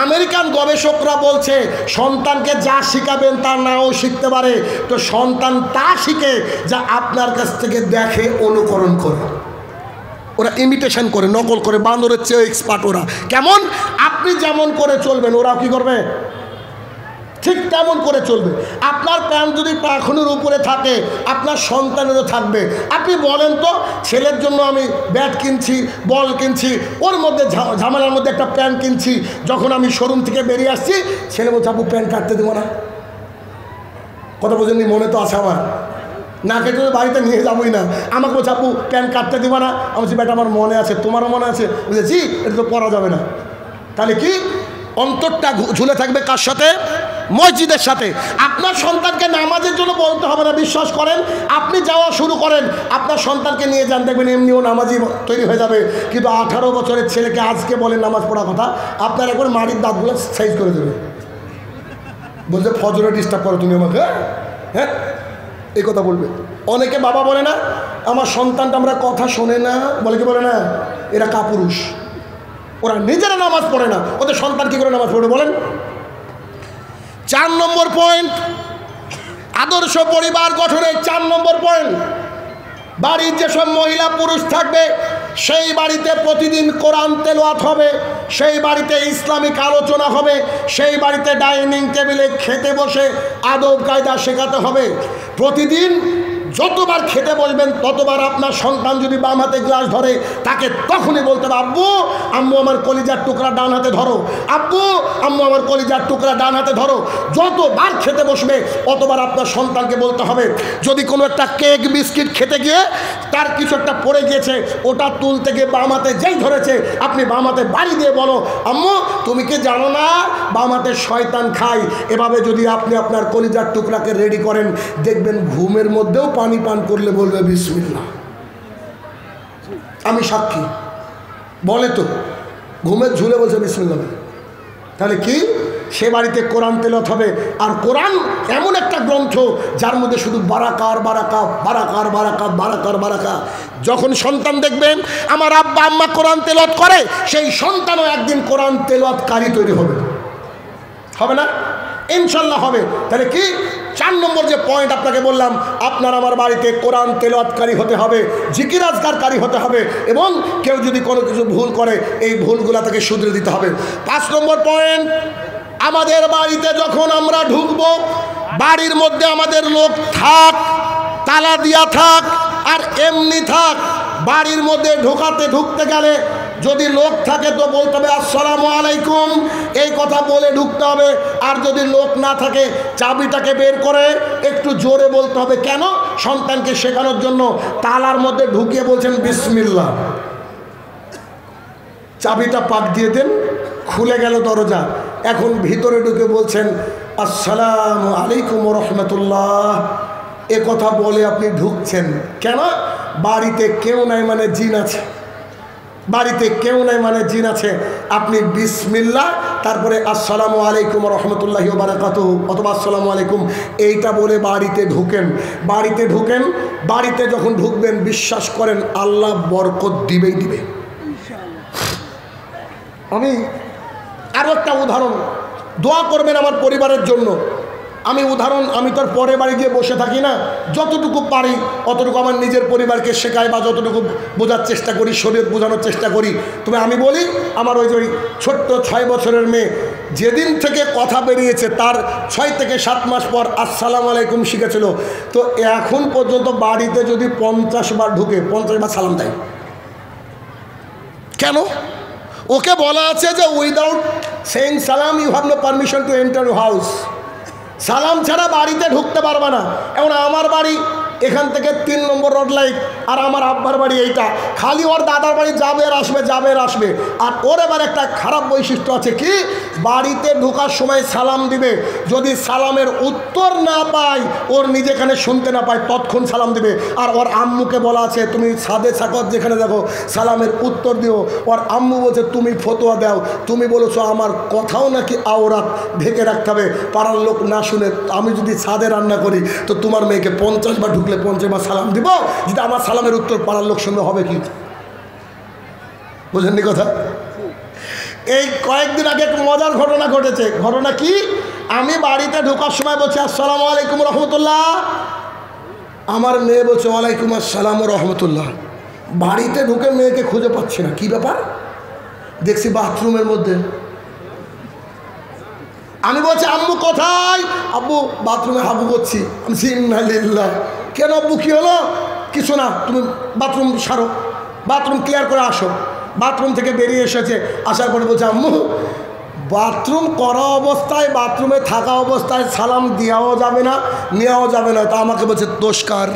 Speaker 1: আমেরিকান গবেষকরা বলছে সন্তানকে যা শিখাবেন তা নাও শিখতে পারে, তো সন্তান তা শিখে যা আপনার কাছ থেকে দেখে অনুকরণ করে, ওরা ইমিটেশন করে, নকল করে, বান্দরের চেয়ে এক্সপার্ট ওরা। কেমন, আপনি যেমন করে চলবেন ওরাও কি করবে, ঠিক তেমন করে চলবে। আপনার প্যান্ট যদি পাখনের উপরে থাকে আপনার সন্তানেরও থাকবে। আপনি বলেন তো, ছেলের জন্য আমি ব্যাট কিনছি, বল কিনছি, ওর মধ্যে ঝামেলার মধ্যে একটা প্যান্ট কিনছি, যখন আমি শোরুম থেকে বেরিয়ে আসছি ছেলে বলছে আপু প্যান্ট কাটতে দেবো না। কথা বোঝেননি, মনে তো আছে আমার, না কেটে তো বাড়িতে নিয়ে যাবোই না। আমাকে বলছে আপু প্যান্ট কাটতে দেবো না। আমি বলছি ব্যাটা আমার মনে আছে, তোমারও মনে আছে? বুঝেছি, এটা তো পরা যাবে না। তাহলে কি অন্তরটা ঝুলে থাকবে কার সাথে, মসজিদের সাথে। আপনার সন্তানকে নামাজের জন্য বলতে হবে না, বিশ্বাস করেন। আপনি যাওয়া শুরু করেন, আপনার সন্তানকে নিয়ে যান, দেখবেন এমনিও নামাজি তৈরি হয়ে যাবে। কিন্তু 18 বছরের ছেলেকে আজকে বলেন নামাজ পড়া কথা, আপনার একবার মাড়ির দাঁতগুলো সাইজ করে দেবে, বলছে ফজরে ডিস্টার্ব করো তুমি আমাকে, হ্যাঁ এই কথা বলবে। অনেকে বাবা বলে না আমার সন্তানটা আমরা কথা শোনে না, বলে কি বলে না, এরা কাপুরুষ, ওরা নিজেরা নামাজ পড়ে না, ওদের সন্তান কি করে নামাজ পড়বে বলেন। 4 নম্বর পয়েন্ট, আদর্শ পরিবার গঠনের 4 নম্বর পয়েন্ট, বাড়ির যেসব মহিলা পুরুষ থাকবে সেই বাড়িতে প্রতিদিন কোরআন তেলাওয়াত হবে, সেই বাড়িতে ইসলামিক আলোচনা হবে, সেই বাড়িতে ডাইনিং টেবিলে খেতে বসে আদব কায়দা শেখাতে হবে। প্রতিদিন যতবার খেতে বসবেন ততবার আপনার সন্তান যদি বাম হাতে গ্লাস ধরে তাকে তখনই বলতে হবে আব্বু আম্মু আমার কলিজার টুকরা ডান হাতে ধরো, আব্বু আম্মু আমার কলিজার টুকরা ডান হাতে ধরো। যতবার খেতে বসবে অতবার আপনার সন্তানকে বলতে হবে। যদি কোনো একটা কেক বিস্কিট খেতে গিয়ে তার কিছু একটা পড়ে গিয়েছে, ওটা তুলতে গিয়ে বাম হাতে যেই ধরেছে আপনি বাম হাতে বাড়ি দিয়ে বলো আম্মু তুমি কি জানো না বাম হাতে শয়তান খায়। এভাবে যদি আপনি আপনার কলিজার টুকরাকে রেডি করেন দেখবেন ঘুমের মধ্যেও পানি পান করলে বলবে বিসমিল্লাহ। আমি সাক্ষী, বলে তো ঘুমের ঝুলে বলছে বিসমিল্লাহ। তাহলে কি সে বাড়িতে কোরআন তেলাওয়াত হবে। আর কোরআন এমন একটা গ্রন্থ যার মধ্যে শুধু বারাকার বারাকা, বারাকার বারাকা, বারাকার বারাকা। যখন সন্তান দেখবেন আমার আব্বা আম্মা কোরআন তেলাওয়াত করে, সেই সন্তানও একদিন কোরআন তেলাওয়াতকারী তৈরি হবে, হবে না? ইনশাল্লাহ হবে। তাহলে কি 4 নম্বর যে পয়েন্ট আপনাকে বললাম, আপনার আমার বাড়িতে কোরআন তেলাওয়াতকারী হতে হবে, জিকির আজকারকারী হতে হবে, এবং কেউ যদি কোনো কিছু ভুল করে এই ভুলগুলো তাকে শুধরে দিতে হবে। 5 নম্বর পয়েন্ট, আমাদের বাড়িতে যখন আমরা ঢুকবো বাড়ির মধ্যে আমাদের লোক থাক, তালা দিয়া থাক আর এমনি থাক, বাড়ির মধ্যে ঢুকতে গেলে যদি লোক থাকে তো বলতে হবে আসসালামু আলাইকুম, এই কথা বলে ঢুকতে হবে। আর যদি লোক না থাকে চাবিটাকে বের করে একটু জোরে বলতে হবে। কেন? সন্তানকে শেখানোর জন্য। তালার মধ্যে ঢুকিয়ে বলছেন বিসমিল্লাহ, চাবিটা পাক দিয়ে দেন, খুলে গেল দরজা। এখন ভিতরে ঢুকে বলছেন আসসালামু আলাইকুম রহমতুল্লাহ, এ কথা বলে আপনি ঢুকছেন। কেন? বাড়িতে কেউ নাই মানে জিন আছে, বাড়িতে কেউ নাই মানে জিন আছে। আপনি বিসমিল্লাহ তারপরে আসসালামু আলাইকুম রহমতুল্লাহি ওয়া বারাকাতুহু অথবা আসসালামু আলাইকুম এইটা বলে বাড়িতে ঢুকেন। বাড়িতে যখন ঢুকবেন বিশ্বাস করেন আল্লাহ বরকত দিবেই দিবে। আমি আরও একটা উদাহরণ, দোয়া করবেন আমার পরিবারের জন্য। আমি তোর পরে বাড়ি গিয়ে বসে থাকি না, যতটুকু পারি অতটুকু আমার নিজের পরিবারকে শেখাই বা যতটুকু বোঝার চেষ্টা করি, শরীয়ত বোঝানোর চেষ্টা করি। তবে আমি বলি আমার ওই ছোট্ট 6 বছরের মেয়ে যেদিন থেকে কথা বেরিয়েছে তার 6 থেকে 7 মাস পর আসসালামু আলাইকুম শিখেছিল। তো এখন পর্যন্ত বাড়িতে যদি 50 বার ঢুকে 50 বার সালাম দেয়। কেন? ওকে বলা আছে যে উইদাউট সেইং সালাম you have no permission to enter your house. সালাম ছাড়া বাড়িতে ঢুকতে পারবে না। এখন আমার বাড়ি এখান থেকে 3 নম্বর রোড লাইট, আর আমার আব্বার বাড়ি এইটা, খালি ওর দাদার বাড়ি যাবে আর আসবে, যাবে আর আসবে। আর ওর এবার একটা খারাপ বৈশিষ্ট্য আছে কি, বাড়িতে ঢোকার সময় সালাম দিবে, যদি সালামের উত্তর না পায়, ওর নিজেখানে শুনতে না পায়, তৎক্ষণ সালাম দিবে। আর ওর আম্মুকে বলা আছে তুমি সাদে সাকত যেখানে দেখো সালামের উত্তর দিও। ওর আম্মু বলছে তুমি ফতোয়া দাও, তুমি বলেছো আমার কথাও নাকি আওরাত ঢেকে রাখতে হবে, পাড়ার লোক না শুনে। আমি যদি সাদে রান্না করি তো তোমার মেয়েকে 50 বার ঢুকলে 50 বার সালাম দিব, যদি আমার সালামের উত্তর পাড়ার লোক শুনবে হবে কি? বুঝেননি কথা? এই কয়েকদিন আগে এক মজার ঘটনা ঘটেছে। ঘটনা কি, আমি বাড়িতে ঢোকার সময় বলছি আসসালামু আলাইকুম রহমতুল্লাহ, আমার মেয়ে বলছে ওয়ালাইকুম আসসালাম রহমতুল্লাহ। বাড়িতে ঢুকে মেয়েকে খুঁজে পাচ্ছি না, কি ব্যাপার? দেখছি বাথরুমের মধ্যে। আমি বলছি আম্মু কোথায়? আব্বু বাথরুমে হাবু করছি। আমি ইন্নালিল্লাহ। কেন আব্বু কি হলো? কিছু না, তুমি বাথরুম সারো, বাথরুম ক্লিয়ার করে আসো। বাথরুম থেকে বেরিয়ে এসেছে, আসার পরে বলছে আম্মু বাথরুম করা অবস্থায়, বাথরুমে থাকা অবস্থায় সালাম দেওয়াও যাবে না, নেওয়াও যাবে না। তা আমাকে বলছে দোষকার,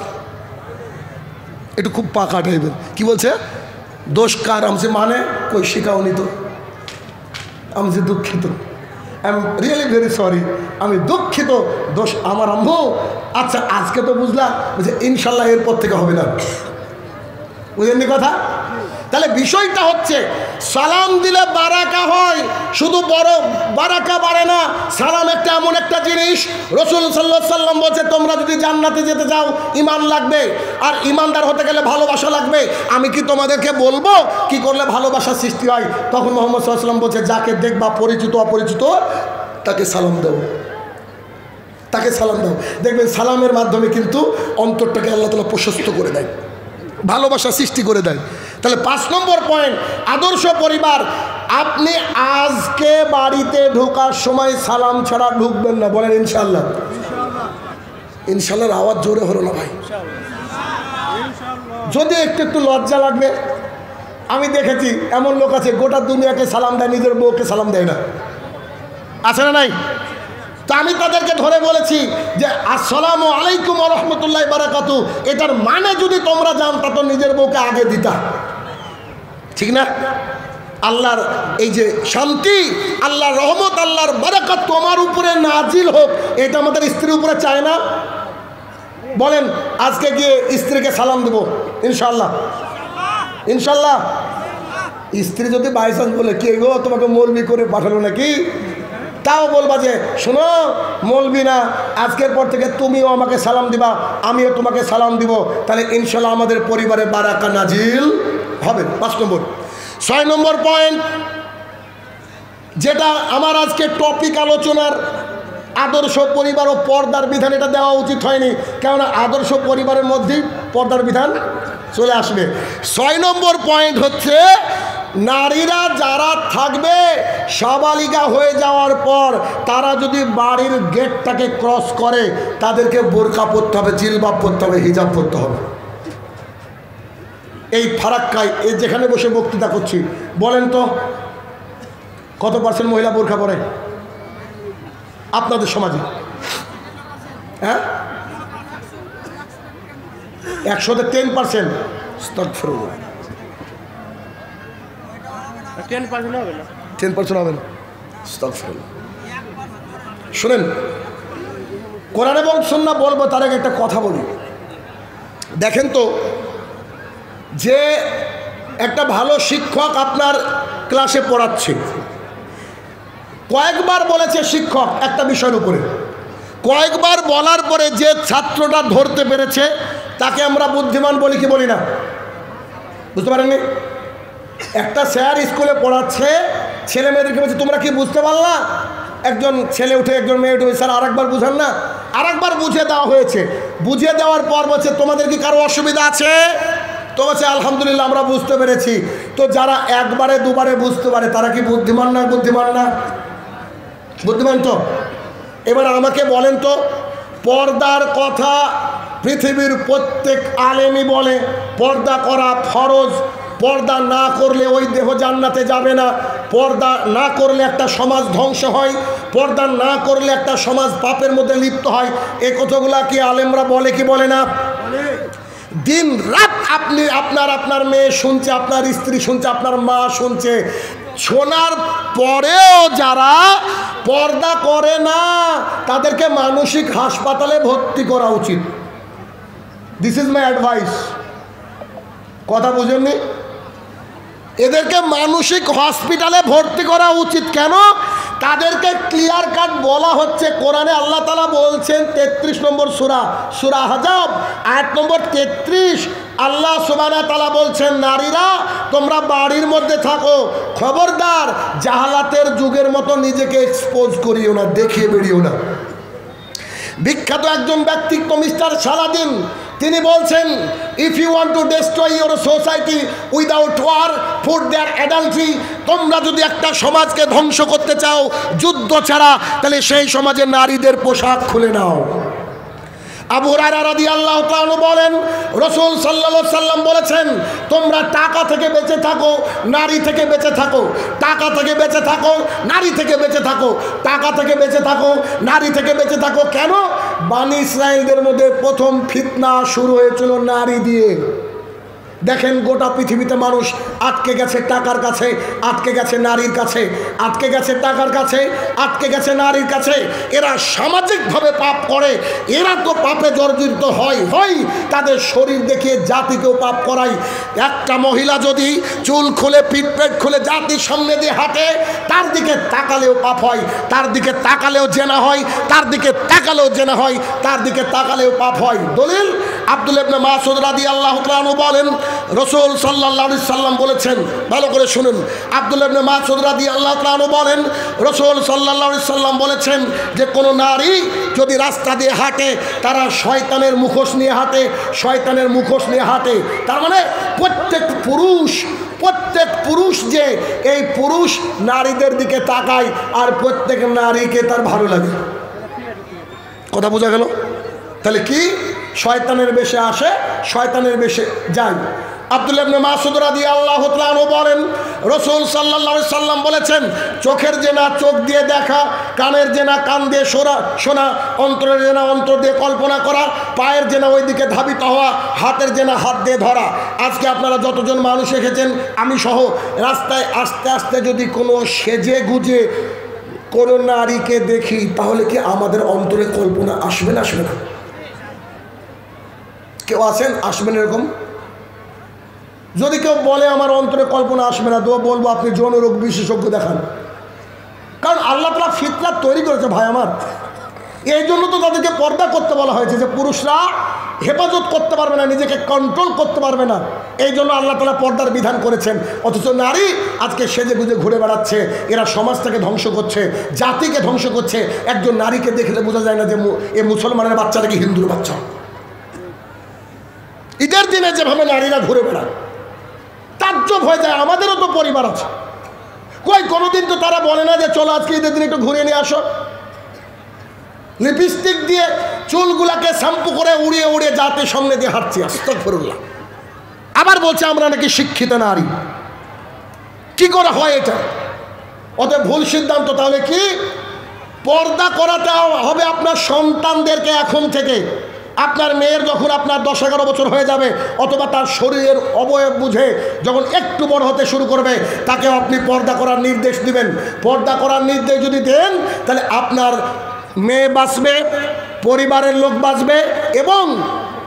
Speaker 1: একটু খুব পাকা টাইপের। কি বলছে? দোষকার। আমি মানে কই শিখাওনি তো। আমি যে দুঃখিত, I am really very sorry, আমি দুঃখিত, দোষ আমার আম্মু। আচ্ছা আজকে তো বুঝলাম, বলছে ইনশাল্লাহ এরপর থেকে হবে না। বুঝেননি কথা? তাহলে বিষয়টা হচ্ছে সালাম দিলে বারাকা হয়, শুধু বড় বারাকা বাড়ে না। সালাম একটা এমন একটা জিনিস, রাসূল সাল্লাল্লাহু আলাইহি সাল্লাম বলছে তোমরা যদি জান্নাতে যেতে চাও ঈমান লাগবে, আর ঈমানদার হতে গেলে ভালোবাসা লাগবে। আমি কি তোমাদেরকে বলবো কি করলে ভালোবাসা সৃষ্টি হয়? তখন মুহাম্মদ সাল্লাল্লাহু আলাইহি সাল্লাম বলছে যাকে দেখবা পরিচিত অপরিচিত তাকে সালাম দাও, তাকে সালাম দাও। দেখবেন সালামের মাধ্যমে কিন্তু অন্তরটাকে আল্লাহ তাআলা প্রশস্ত করে দেয়, ভালোবাসা সৃষ্টি করে দেয়। তাহলে 5 নম্বর পয়েন্ট, আদর্শ পরিবার। আপনি আজকে বাড়িতে ঢোকার সময় সালাম ছাড়া ঢুকবেন না, বলেন ইনশাল্লাহ। ইনশাল্লাহর আওয়াজ জোরে হলো না ভাই। যদি একটু একটু লজ্জা লাগবে, আমি দেখেছি এমন লোক আছে গোটা দুনিয়াকে সালাম দেয়, নিজের বউকে সালাম দেয় না, আছে না নাই? তা আমি তাদেরকে ধরে বলেছি যে আসসালামু আলাইকুম ওয়া রাহমাতুল্লাহি ওয়া বারাকাতুহু, এটার মানে যদি তোমরা জানতা তো নিজের বউকে আগে দিতা, ঠিক না? আল্লাহর এই যে শান্তি, আল্লাহর রহমত, আল্লাহর বারাকাত তোমার উপরে নাজিল হোক, এটা আমাদের স্ত্রীর উপরে চায় না? বলেন আজকে গিয়ে স্ত্রীকে সালাম দেবো ইনশাল্লাহ, ইনশাল্লাহ। স্ত্রী যদি বাইচান্স বলে কে গো তোমাকে মৌলবি করে পাঠালো নাকি, তাও বলবা যে শোনো মৌলবি না, আজকের পর থেকে তুমিও আমাকে সালাম দিবা, আমিও তোমাকে সালাম দিব, তাহলে ইনশাল্লাহ আমাদের পরিবারে বারাকা নাজিল হবে। 5 নম্বর। 6 নম্বর পয়েন্ট, যেটা আমার আজকে টপিক আলোচনার, আদর্শ পরিবার ও পর্দার বিধান। এটা দেওয়া উচিত হয়নি, কেননা আদর্শ পরিবারের মধ্যেই পর্দার বিধান চলে আসবে। 6 নম্বর পয়েন্ট হচ্ছে নারীরা যারা থাকবে সাবালিকা হয়ে যাওয়ার পর, তারা যদি বাড়ির গেটটাকে ক্রস করে তাদেরকে বোরকা পরতে হবে, জিলবাব পরতে হবে, হিজাব পরতে হবে। এই ফারাক্কায় এই যেখানে বসে বক্তৃতা করছি, বলেন তো কত % মহিলা বোরকা পরে আপনাদের সমাজে? হ্যাঁ 100-তে 10%। 10% হবে না। শুনেন, কোরআন এবং সুন্নাহ বলবো, তার আগে একটা কথা বলি। দেখেন তো, যে একটা ভালো শিক্ষক আপনার ক্লাসে পড়াচ্ছে, কয়েকবার বলেছে শিক্ষক একটা বিষয়ের উপরে, কয়েকবার বলার পরে যে ছাত্রটা ধরতে পেরেছে তাকে আমরা বুদ্ধিমান বলি কি বলি না? বুঝতে পারেননি? একটা স্যার স্কুলে পড়াচ্ছে, ছেলে মেয়েদেরকে বলছে তোমরা কি বুঝতে পারলা? একজন ছেলে উঠে একজন মেয়ে উঠে, স্যার আরেকবার বুঝান না। আরেকবার বুঝিয়ে দেওয়া হয়েছে, বুঝিয়ে দেওয়ার পর বলছে তোমাদের কি কারো অসুবিধা আছে? তো বলছে আলহামদুলিল্লাহ আমরা বুঝতে পেরেছি। তো যারা একবারে দুবারে বুঝতে পারে তারা কি বুদ্ধিমান না? বুদ্ধিমান না? বুদ্ধিমান তো। এবার আমাকে বলেন তো, পর্দার কথা পৃথিবীর প্রত্যেক আলেমই বলে পর্দা করা ফরজ, পর্দা না করলে ওই দেহ জান্নাতে যাবে না, পর্দা না করলে একটা সমাজ ধ্বংস হয়, পর্দা না করলে একটা সমাজ পাপের মধ্যে লিপ্ত হয়। এই কথাগুলা কি আলেমরা বলে কি বলে না? দিন রাত আপনি আপনার মেয়ে শুনছে, আপনার স্ত্রী শুনছে, আপনার মা শুনছে, শোনার পরেও যারা পর্দা করে না তাদেরকে মানসিক হাসপাতালে ভর্তি করা উচিত। This is my advice. কথা বুঝেননি? এদেরকে মানসিক হসপিটালে ভর্তি করা উচিত। কেন? তাদেরকে ক্লিয়ার কাট বলা হচ্ছে কোরআনে, আল্লাহ তাআলা বলছেন 33 নম্বর সূরা, সূরা আহজাব আয়াত নম্বর 33, আল্লাহ সুবহানাহু ওয়া তাআলা বলছেন, নারীরা তোমরা বাড়ির মধ্যে থাকো, খবরদার জাহালাতের যুগের মতো নিজেকে এক্সপোজ করিও না, দেখিয়ে বেরিও না। বিখ্যাত একজন ব্যক্তিত্ব মিস্টার সালাদিন, তিনি বলছেন, if you want to destroy your society without war food there adultery, তোমরা যদি একটা সমাজকে ধ্বংস করতে চাও যুদ্ধ ছাড়া, তাহলে সেই সমাজে নারীদের পোশাক খুলে নাও। আবু হুরায়রা রাদিয়াল্লাহু তাআলা বলেন, রাসূল সাল্লাল্লাহু আলাইহি সাল্লাম বলেছেন, তোমরা টাকা থেকে বেঁচে থাকো, নারী থেকে বেঁচে থাকো, টাকা থেকে বেঁচে থাকো, নারী থেকে বেঁচে থাকো, টাকা থেকে বেঁচে থাকো, নারী থেকে বেঁচে থাকো। কেন? বনি ইসরাইলদের মধ্যে প্রথম ফিতনা শুরু হয়েছিল নারী দিয়ে। দেখেন গোটা পৃথিবীতে মানুষ আটকে গেছে টাকার কাছে, আটকে গেছে নারীর কাছে, আটকে গেছে টাকার কাছে, আটকে গেছে নারীর কাছে। এরা সামাজিকভাবে পাপ করে, এরা তো পাপে জর্জরিত হয় তাদের শরীর দেখিয়ে জাতিকেও পাপ করায়। একটা মহিলা যদি চুল খুলে পিটপেট খুলে জাতির সামনে দিয়ে হাঁটে, তার দিকে তাকালেও পাপ হয়, তার দিকে তাকালেও জেনা হয়, তার দিকে তাকালেও জেনা হয়, তার দিকে তাকালেও পাপ হয়। দলিল আব্দুল্লাহ ইবনে মাসউদ রাদিয়াল্লাহু তাআলা আনহু বলেন, রাসূল সাল্লাল্লাহু আলাইহি সাল্লাম বলেছেন, ভালো করে শুনুন, আব্দুল্লাহ ইবনে মাসউদ রাদিয়াল্লাহু তাআলা আনহু বলেন, রাসূল সাল্লাল্লাহু আলাইহি সাল্লাম বলেছেন যে কোনো নারী যদি রাস্তা দিয়ে হাঁটে, তারা শয়তানের মুখোশ নিয়ে হাঁটে, শয়তানের মুখোশ নিয়ে হাঁটে। তার মানে প্রত্যেক পুরুষ যে এই পুরুষ নারীদের দিকে তাকায়, আর প্রত্যেক নারীকে তার ভালো লাগে। কথা বোঝা গেল? তাহলে কি? শয়তানের বেশে আসে, শয়তানের বেশে যায়। আব্দুল্লাহ ইবনে মাসউদ রাদিয়াল্লাহু তাআলা আনহু বলেন, রাসূল সাল্লাল্লাহু আলাইহি সাল্লাম বলেছেন, চোখের জেনা চোখ দিয়ে দেখা, কানের জেনা কান দিয়ে শোনা, অন্তরের জেনা অন্তর দিয়ে কল্পনা করা, পায়ের জেনা ওই দিকে ধাবিত হওয়া, হাতের জেনা হাত দিয়ে ধরা। আজকে আপনারা যতজন মানুষ এসেছেন, আমি সহ, রাস্তায় আস্তে আস্তে যদি কোনো সেজে গুজে কোনো নারীকে দেখি, তাহলে কি আমাদের অন্তরে কল্পনা আসবে না? আসবে না? কেউ আছেন আসবেন এরকম? যদি কেউ বলে আমার অন্তরে কল্পনা আসবে না, তো বলবো আপনি যৌনরোগ বিশেষজ্ঞ দেখান। কারণ আল্লাহ তাআলা ফিতনা তৈরি করেছে ভাই আমার, এই জন্য তো তাদেরকে পর্দা করতে বলা হয়েছে, যে পুরুষরা হেফাজত করতে পারবে না, নিজেকে কন্ট্রোল করতে পারবে না, এই জন্য আল্লাহ তাআলা পর্দার বিধান করেছেন। অথচ নারী আজকে সেজে গুজে ঘুরে বেড়াচ্ছে, এরা সমাজটাকে ধ্বংস করছে, জাতিকে ধ্বংস করছে। একজন নারীকে দেখলে বোঝা যায় না যে এ মুসলমানের বাচ্চা নাকি হিন্দুর বাচ্চা। ঈদের দিনে যেভাবে নারীরা ঘুরে বেড়ায়, তাজ্জব হয়ে যায়। আমাদেরও তো পরিবার আছে, কোনোদিন তো তারা বলে না যে চলো আজকে ঈদের দিন একটু ঘুরে নিয়ে আসো। লিপস্টিক দিয়ে চুলগুলাকে শ্যাম্পু করে উড়িয়ে উড়িয়ে জাতির সামনে দিয়ে হাঁটছি, আস্তাগফিরুল্লাহ। আবার বলছে আমরা নাকি শিক্ষিত নারী। কি করে হয় এটা? অতএব ভুল সিদ্ধান্ত। তাহলে কি? পর্দা করাতে হবে আপনার সন্তানদেরকে এখন থেকে। আপনার মেয়ের যখন আপনার 10-11 বছর হয়ে যাবে, অথবা তার শরীরের অবয়ব বুঝে যখন একটু বড় হতে শুরু করবে, তাকে আপনি পর্দা করার নির্দেশ দিবেন। পর্দা করার নির্দেশ যদি দেন, তাহলে আপনার মেয়ে বাঁচবে, পরিবারের লোক বাঁচবে, এবং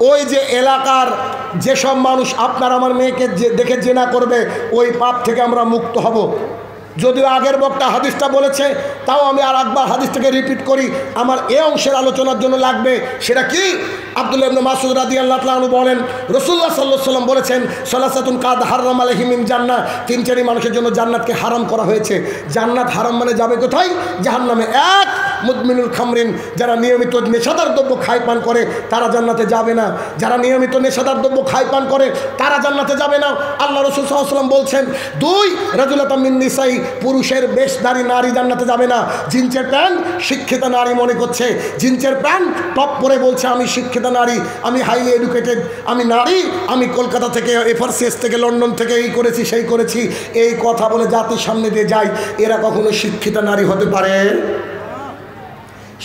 Speaker 1: ওই যে এলাকার যেসব মানুষ আপনার আমার মেয়েকে দেখে জেনা করবে, ওই পাপ থেকে আমরা মুক্ত হব। যদিও আগের বক্তা হাদিসটা বলেছে, তাও আমি আর একবার হাদিসটাকে রিপিট করি, আমার এই অংশের আলোচনার জন্য লাগবে। সেটা কি? আব্দুল্লাহ ইবনে মাসউদ রাদিয়াল্লাহু তাআলা আনহু বলেন, রাসূলুল্লাহ সাল্লাল্লাহু আলাইহি সাল্লাম বলেছেন, সালাসাতুন কাদ হারাম আলাইহিম মিন জান্নাহ, 3 মানুষের জন্য জান্নাতকে হারাম করা হয়েছে। জান্নাত হারাম মানে যাবে কোথায়? জাহান্নামে। এক, মুদমিনুল খামরিন, যারা নিয়মিত নেশাদার দ্রব্য খায় পান করে, তারা জান্নাতে যাবে না। যারা নিয়মিত নেশাদার দ্রব্য খায় পান করে, তারা জান্নাতে যাবে না। আল্লাহ রাসূল সাল্লাল্লাহু আলাইহি ওয়াসাল্লাম বলছেন, 2, রাজুলাতাম মিন নিসাই, পুরুষের বেশধারী নারী জান্নাতে যাবে না। জিন্সের প্যান্ট শিক্ষিত নারী মনে করছে, জিন্সের প্যান্ট টপ পরে বলছে আমি শিক্ষিত নারী, আমি হাইলি এডুকেটেড, আমি নারী, আমি কলকাতা থেকে, এফআরসিএস থেকে, লন্ডন থেকে এই করেছি সেই করেছি, এই কথা বলে জাতির সামনে দিয়ে যায়। এরা কখনো শিক্ষিত নারী হতে পারে?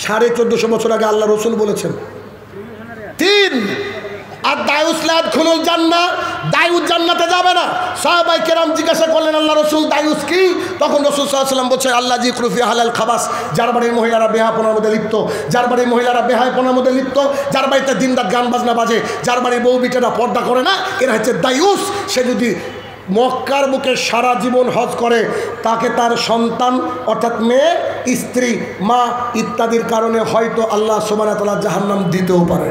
Speaker 1: 1450 বছর আগে আল্লাহ রসুল বলেছেন। 3, আর দায়ুস লা ইয়াদখুলুল জান্নাহ, দায়ুস জান্নাতে যাবে না। সাহাবায়ে কেরাম জিজ্ঞাসা করলেন, আল্লাহ রাসূল দায়ুস কি? তখন রাসূল সাল্লাল্লাহু আলাইহি ওয়াসাল্লাম বলছে, আল্লাহ যিকরু ফি হালাল খাবাস, যার বাড়ির মহিলারা বেহায়াপনার মধ্যে লিপ্ত, যার বাড়ির মহিলারা বেহায়াপনার মধ্যে লিপ্ত, যার বাড়িতে দিনরাত গান বাজনা বাজে, যার বাড়ির বউ বিটেরা পর্দা করে না, এরা হচ্ছে দায়ুস। সে যদি মক্কার বুকে সারা জীবন হজ করে, তাকে তার সন্তান অর্থাৎ মেয়ে, স্ত্রী, মা ইত্যাদির কারণে হয়তো আল্লাহ সুবহানাহু ওয়া তাআলা জাহান্নাম দিতেও পারে।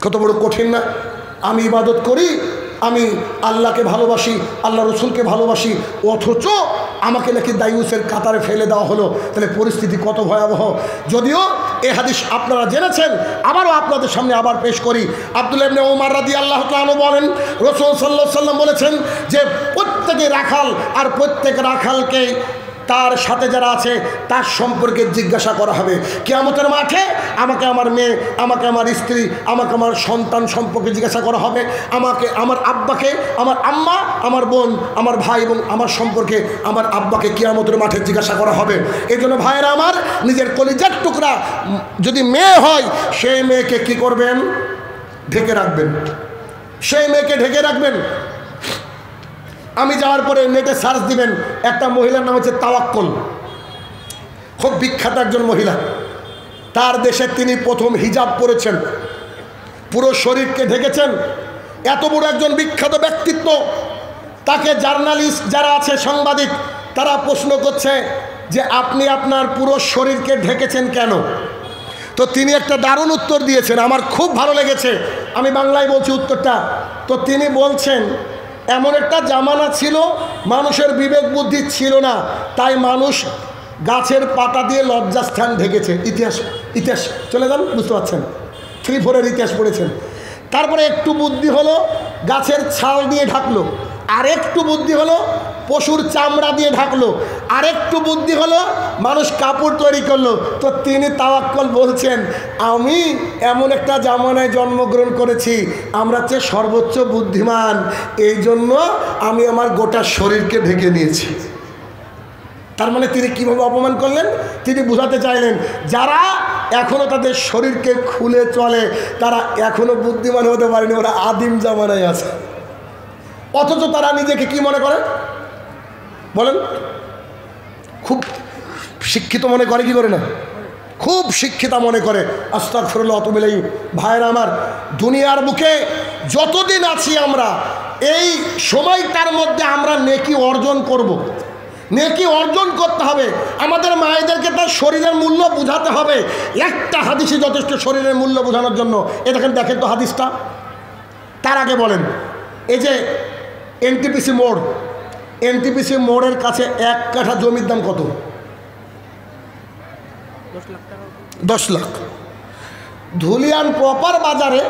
Speaker 1: কত বড় কঠিন না? আমি ইবাদত করি, আমি আল্লাহকে ভালোবাসি, আল্লাহ রসুলকে ভালোবাসি, অথচ আমাকে নাকি দায়ুসের কাতারে ফেলে দেওয়া হলো। তাহলে পরিস্থিতি কত ভয়াবহ। যদিও এই হাদিস আপনারা জেনেছেন, আবারও আপনাদের সামনে আবার পেশ করি। আব্দুল্লাহ ইবনে উমর রাদিয়াল্লাহু তাআলা আনহু বলেন, রাসূল সাল্লাল্লাহু আলাইহি ওয়াসাল্লাম বলেছেন যে প্রত্যেকে রাখাল, আর প্রত্যেক রাখালকে তার সাথে যারা আছে তার সম্পর্কে জিজ্ঞাসা করা হবে কিয়ামতের মাঠে। আমাকে আমার মেয়ে, আমাকে আমার স্ত্রী, আমাকে আমার সন্তান সম্পর্কে জিজ্ঞাসা করা হবে, আমাকে আমার আব্বাকে, আমার আম্মা, আমার বোন, আমার ভাই এবং আমার সম্পর্কে আমার আব্বাকে কিয়ামতের মাঠে জিজ্ঞাসা করা হবে। এই জন্য ভাইয়েরা আমার, নিজের কলিজার টুকরা যদি মেয়ে হয়, সেই মেয়েকে কি করবেন? ঢেকে রাখবেন, সেই মেয়েকে ঢেকে রাখবেন। আমি যাওয়ার পরে নেটে সার্চ দিবেন, একটা মহিলার নাম হচ্ছে তাওয়াক্কুল, খুব বিখ্যাত একজন মহিলা। তার দেশে তিনি প্রথম হিজাব পরেছেন, পুরো শরীরকে ঢেকেছেন। এত বড় একজন বিখ্যাত ব্যক্তিত্ব, তাকে জার্নালিস্ট যারা আছে, সাংবাদিক, তারা প্রশ্ন করছে যে আপনি আপনার পুরো শরীরকে ঢেকেছেন কেন? তো তিনি একটা দারুণ উত্তর দিয়েছেন, আমার খুব ভালো লেগেছে। আমি বাংলায় বলছি উত্তরটা। তো তিনি বলছেন, এমন একটা জামানা ছিল মানুষের বিবেক বুদ্ধি ছিল না, তাই মানুষ গাছের পাতা দিয়ে লজ্জাস্থান ঢেকেছে। ইতিহাস ইতিহাস চলে যান, বুঝতে পারছেন, 3-4 ইতিহাস পড়েছেন। তারপরে একটু বুদ্ধি হলো, গাছের ছাল দিয়ে ঢাকলো। আর একটু বুদ্ধি হলো, পশুর চামড়া দিয়ে ঢাকলো। আর একটু বুদ্ধি হলো, মানুষ কাপড় তৈরি করলো। তো তিনি তাওয়াক্কুল বলছেন, আমি এমন একটা জামানায় জন্মগ্রহণ করেছি, আমরা চেয়ে সর্বোচ্চ বুদ্ধিমান, এই জন্য আমি আমার গোটা শরীরকে ঢেকে নিয়েছি। তার মানে তিনি কীভাবে অপমান করলেন? তিনি বোঝাতে চাইলেন, যারা এখনও তাদের শরীরকে খুলে চলে, তারা এখনও বুদ্ধিমান হতে পারেনি, ওরা আদিম জামানায় আছে। অথচ তারা নিজেকে কি মনে করে বলেন? খুব শিক্ষিত মনে করে, কি করে না? খুব শিক্ষিতা মনে করে। আস্তাগফিরুল্লাহ ওয়া আতুবু ইলাইহি। ভাইরা আমার, দুনিয়ার বুকে যতদিন আছি আমরা, এই সময়টার মধ্যে আমরা নেকি অর্জন করব। নেকি অর্জন করতে হবে। আমাদের মায়েদেরকে তার শরীরের মূল্য বোঝাতে হবে। একটা হাদিসই যথেষ্ট শরীরের মূল্য বোঝানোর জন্য। দেখেন তো হাদিসটা। তার আগে বলেন, এই যে এনটিপিসি মোড়, এনটিপিসি মোড়ের কাছে 1 কাঠা জমির দাম কত? 10 লাখ। ধুলিয়ান প্রপার বাজারে,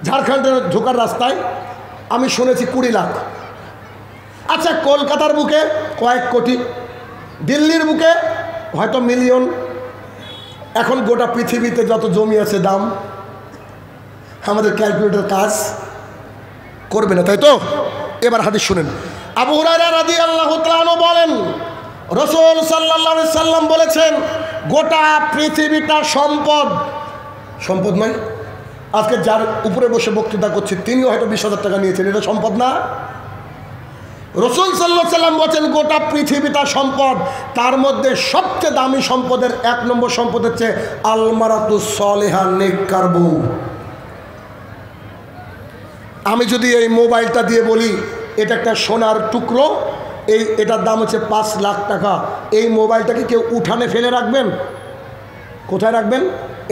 Speaker 1: ঝাড়খণ্ডের ঢোকার রাস্তায় আমি শুনেছি 20 লাখ। আচ্ছা, কলকাতার বুকে কয়েক কোটি, দিল্লির বুকে হয়তো মিলিয়ন। এখন গোটা পৃথিবীতে যত জমি আছে দাম আমাদের ক্যালকুলেটর কাজ করবে না, তাই তো? এবার হাদিস শুনেন। আবু হুরায়রা রাদিয়াল্লাহু তাআলা আনহু বলেন, রাসূল সাল্লাল্লাহু আলাইহি সাল্লাম বলেছেন, গোটা পৃথিবীটা সম্পদ। সম্পদ নয়? আজকে যার উপরে বসে বক্তৃতা করছে তিনিও হয়তো 20,000 টাকা নিয়েছেন, এটা সম্পদ না? রাসূল সাল্লাল্লাহু আলাইহি সাল্লাম বলেন, গোটা পৃথিবীটা সম্পদ। তার মধ্যে সবচেয়ে দামি সম্পদের 1 নম্বর সম্পদ হচ্ছে আলমারাতুস সলিহা, নেককার বউ। আমি যদি এই মোবাইলটা দিয়ে বলি এটা একটা সোনার টুকরো, এটার দাম হচ্ছে 5 লাখ টাকা, এই মোবাইলটাকে কেউ উঠানে ফেলে রাখবেন? কোথায় রাখবেন?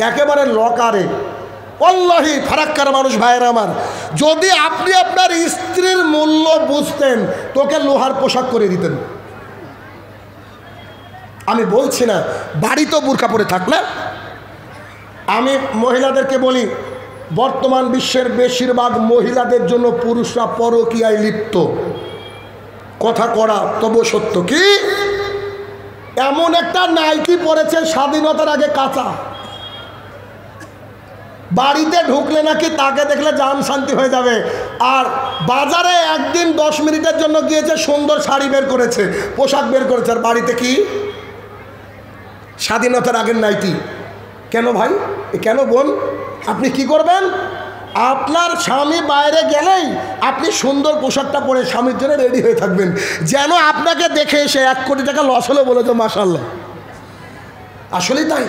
Speaker 1: একেবারে লকারে। আল্লাহি ফারাক্কার মানুষ। ভাইয়ের আমার, যদি আপনি আপনার স্ত্রীর মূল্য বুঝতেন, তোকে লোহার পোশাক করে দিতেন। আমি বলছি না বাড়িতেও বোরকা পরে থাক না। আমি মহিলাদেরকে বলি, বর্তমান বিশ্বের বেশিরভাগ মহিলাদের জন্য পুরুষরা পরকীয়ায় লিপ্ত। কথা করা তবু সত্য। কি এমন একটা নাইটি পরেছে স্বাধীনতার আগে কাঁচা, বাড়িতে ঢুকলে নাকি তাকে দেখলে জান শান্তি হয়ে যাবে। আর বাজারে একদিন 10 মিনিটের জন্য গিয়েছে, সুন্দর শাড়ি বের করেছে, পোশাক বের করেছে, আর বাড়িতে কি স্বাধীনতার আগের নাইটি। কেন ভাই? কেন বোন? আপনি কি করবেন? আপনার স্বামী বাইরে গেলেই আপনি সুন্দর পোশাকটা পরে স্বামীর জন্য রেডি হয়ে থাকবেন, যেন আপনাকে দেখে এসে 1 কোটি টাকা লস হলে বলে তো মাশাআল্লাহ। আসলেই তাই,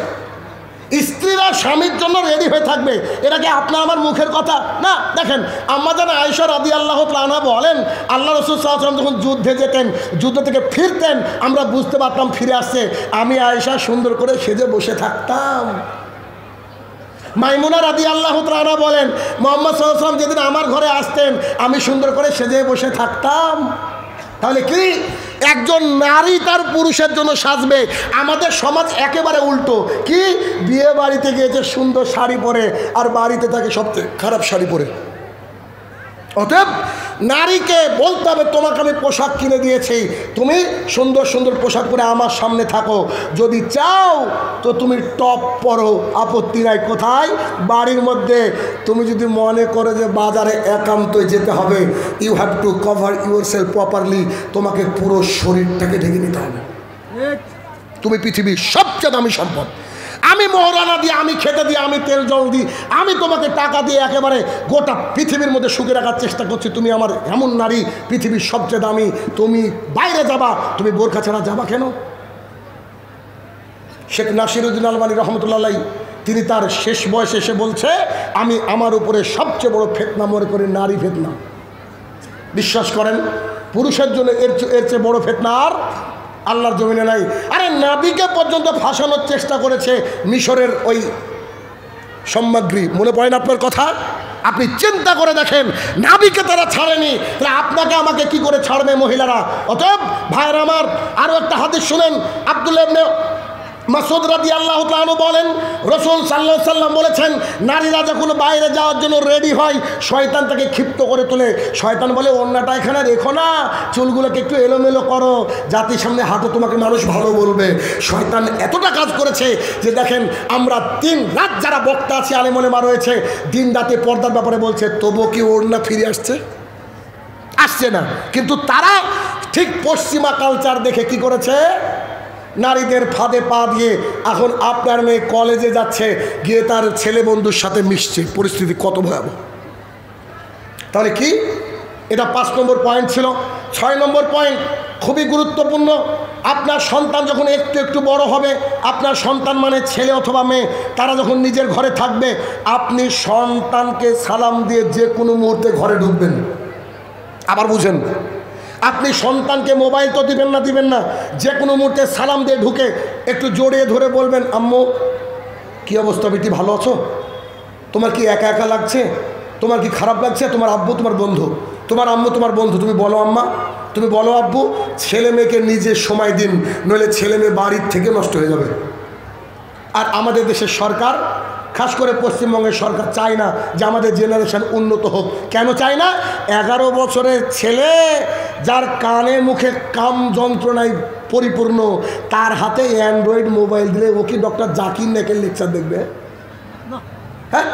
Speaker 1: স্ত্রীরা স্বামীর জন্য রেডি হয়ে থাকবে। এটা কি আপনার আমার মুখের কথা না? দেখেন আম্মা জান আয়েশা রাদিয়াল্লাহু তাআলা আনহা বলেন, আল্লাহ রাসূল সাল্লাল্লাহু আলাইহি ওয়াসাল্লাম যখন যুদ্ধে যেতেন, যুদ্ধ থেকে ফিরতেন, আমরা বুঝতে পারতাম ফিরে আসছে, আমি আয়েশা সুন্দর করে সেজে বসে থাকতাম। মাইমুনা রাদিয়াল্লাহু তাআলা আনহা বলেন, মুহাম্মদ সাল্লাল্লাহু আলাইহি ওয়াসাল্লাম যেদিন আমার ঘরে আসতেন, আমি সুন্দর করে সেজে বসে থাকতাম। তাহলে কি একজন নারী তার পুরুষের জন্য সাজবে? আমাদের সমাজ একেবারে উল্টো। কি বিয়ে বাড়িতে গিয়েছে সুন্দর শাড়ি পরে, আর বাড়িতে থাকে সবচেয়ে খারাপ শাড়ি পরে। অতএব নারীকে বলতে হবে, তোমাকে আমি পোশাক কিনে দিয়েছি, তুমি সুন্দর সুন্দর পোশাক পরে আমার সামনে থাকো। যদি চাও তো তুমি টপ পরো, আপত্তি নাই। কোথায়? বাড়ির মধ্যে। তুমি যদি মনে করো যে বাজারে একান্তই যেতে হবে, you have to cover yourself properly, তোমাকে পুরো শরীরটাকে ঢেকে নিতে হবে। তুমি পৃথিবীর সবচেয়ে দামি সম্পদ। আমি মোহরানা দিয়ে, আমি খেতে দিয়ে, আমি তেল জল দিই, আমি তোমাকে টাকা দিয়ে একেবারে গোটা পৃথিবীর মধ্যে সুখে রাখার চেষ্টা করছি। তুমি আমার এমন নারী, পৃথিবীর সবচেয়ে দামি। তুমি বাইরে যাবা, তুমি বোরখা ছাড়া যাবা কেন? শেখ নাসিরউদ্দিন আলবানী রহমতুল্লাহ আলাইহি তিনি তার শেষ বয়সে এসে বলছে, আমি আমার উপরে সবচেয়ে বড় ফিতনা মনে করি নারী ফিতনা। বিশ্বাস করেন, পুরুষের জন্য এর চেয়ে বড় ফিতনা আর আল্লাহর জমিনে নাই। আরে নাবিকে পর্যন্ত ফাঁসানোর চেষ্টা করেছে মিশরের ওই সামগ্রী, মনে পড়ে না আপনার কথা? আপনি চিন্তা করে দেখেন, নাবিকে তারা ছাড়েনি, তাহলে আপনাকে আমাকে কি করে ছাড়বে মহিলারা? অতএব ভাইয়ের আমার, আরও একটা হাদিস শুনেন। আব্দুল্লাহ ইবনে মাসউদ রাদিয়াল্লাহু তাআলা আনহু বলেন, রাসূল সাল্লাল্লাহু আলাইহি সাল্লাম বলেছেন, নারীরা যখন বাইরে যাওয়ার জন্য রেডি হয়, শয়তান তাকে ক্ষিপ্ত করে তোলে। শয়তান বলে, ওড়নাটা এখানে রেখো না, চুলগুলোকে একটু এলোমেলো করো, জাতির সামনে হাঁটো, তোমাকে মানুষ ভালো বলবে। শয়তান এতটা কাজ করেছে যে দেখেন, আমরা 3 রাত যারা বক্তা আছি, আলেম ওলেমা রয়েছে, দিন রাতে পর্দার ব্যাপারে বলছে, তবু কি ওড়না ফিরে আসছে না। কিন্তু তারা ঠিক পশ্চিমা কালচার দেখে কি করেছে, নারীদের ফাঁদে পা দিয়ে এখন আপনার মেয়ে কলেজে যাচ্ছে, গিয়ে তার ছেলে বন্ধুর সাথে মিশছে। পরিস্থিতি কত ভয়াবহ! তাহলে কি? এটা 5 নম্বর পয়েন্ট ছিল। 6 নম্বর পয়েন্ট খুবই গুরুত্বপূর্ণ। আপনার সন্তান যখন একটু একটু বড় হবে, আপনার সন্তান মানে ছেলে অথবা মেয়ে, তারা যখন নিজের ঘরে থাকবে, আপনি সন্তানকে সালাম দিয়ে যে কোনো মুহূর্তে ঘরে ঢুকবেন। আবার বুঝেন, আপনি সন্তানকে মোবাইল তো দিবেন না, যে কোনো মুহূর্তে সালাম দিয়ে ঢুকে একটু জড়িয়ে ধরে বলবেন, আম্মু কী অবস্থা বেটি, ভালো আছো? তোমার কি একা একা লাগছে? তোমার কি খারাপ লাগছে? তোমার আব্বু তোমার বন্ধু, তোমার আম্মু তোমার বন্ধু, তুমি বলো আম্মা, তুমি বলো আব্বু। ছেলে মেয়েকে নিজের সময় দিন, নইলে ছেলে মেয়ে বাড়ির থেকে নষ্ট হয়ে যাবে। আর আমাদের দেশের সরকার, খাস করে পশ্চিমবঙ্গের সরকার চায় না যে আমাদের জেনারেশন উন্নত হোক। কেন চায় না? 11 বছরের ছেলে যার কানে মুখে কাম যন্ত্রণায় পরিপূর্ণ, তার হাতে অ্যান্ড্রয়েড মোবাইল দিলে ও কি ডক্টর জাকির নাকের লেকচার দেখবে? হ্যাঁ,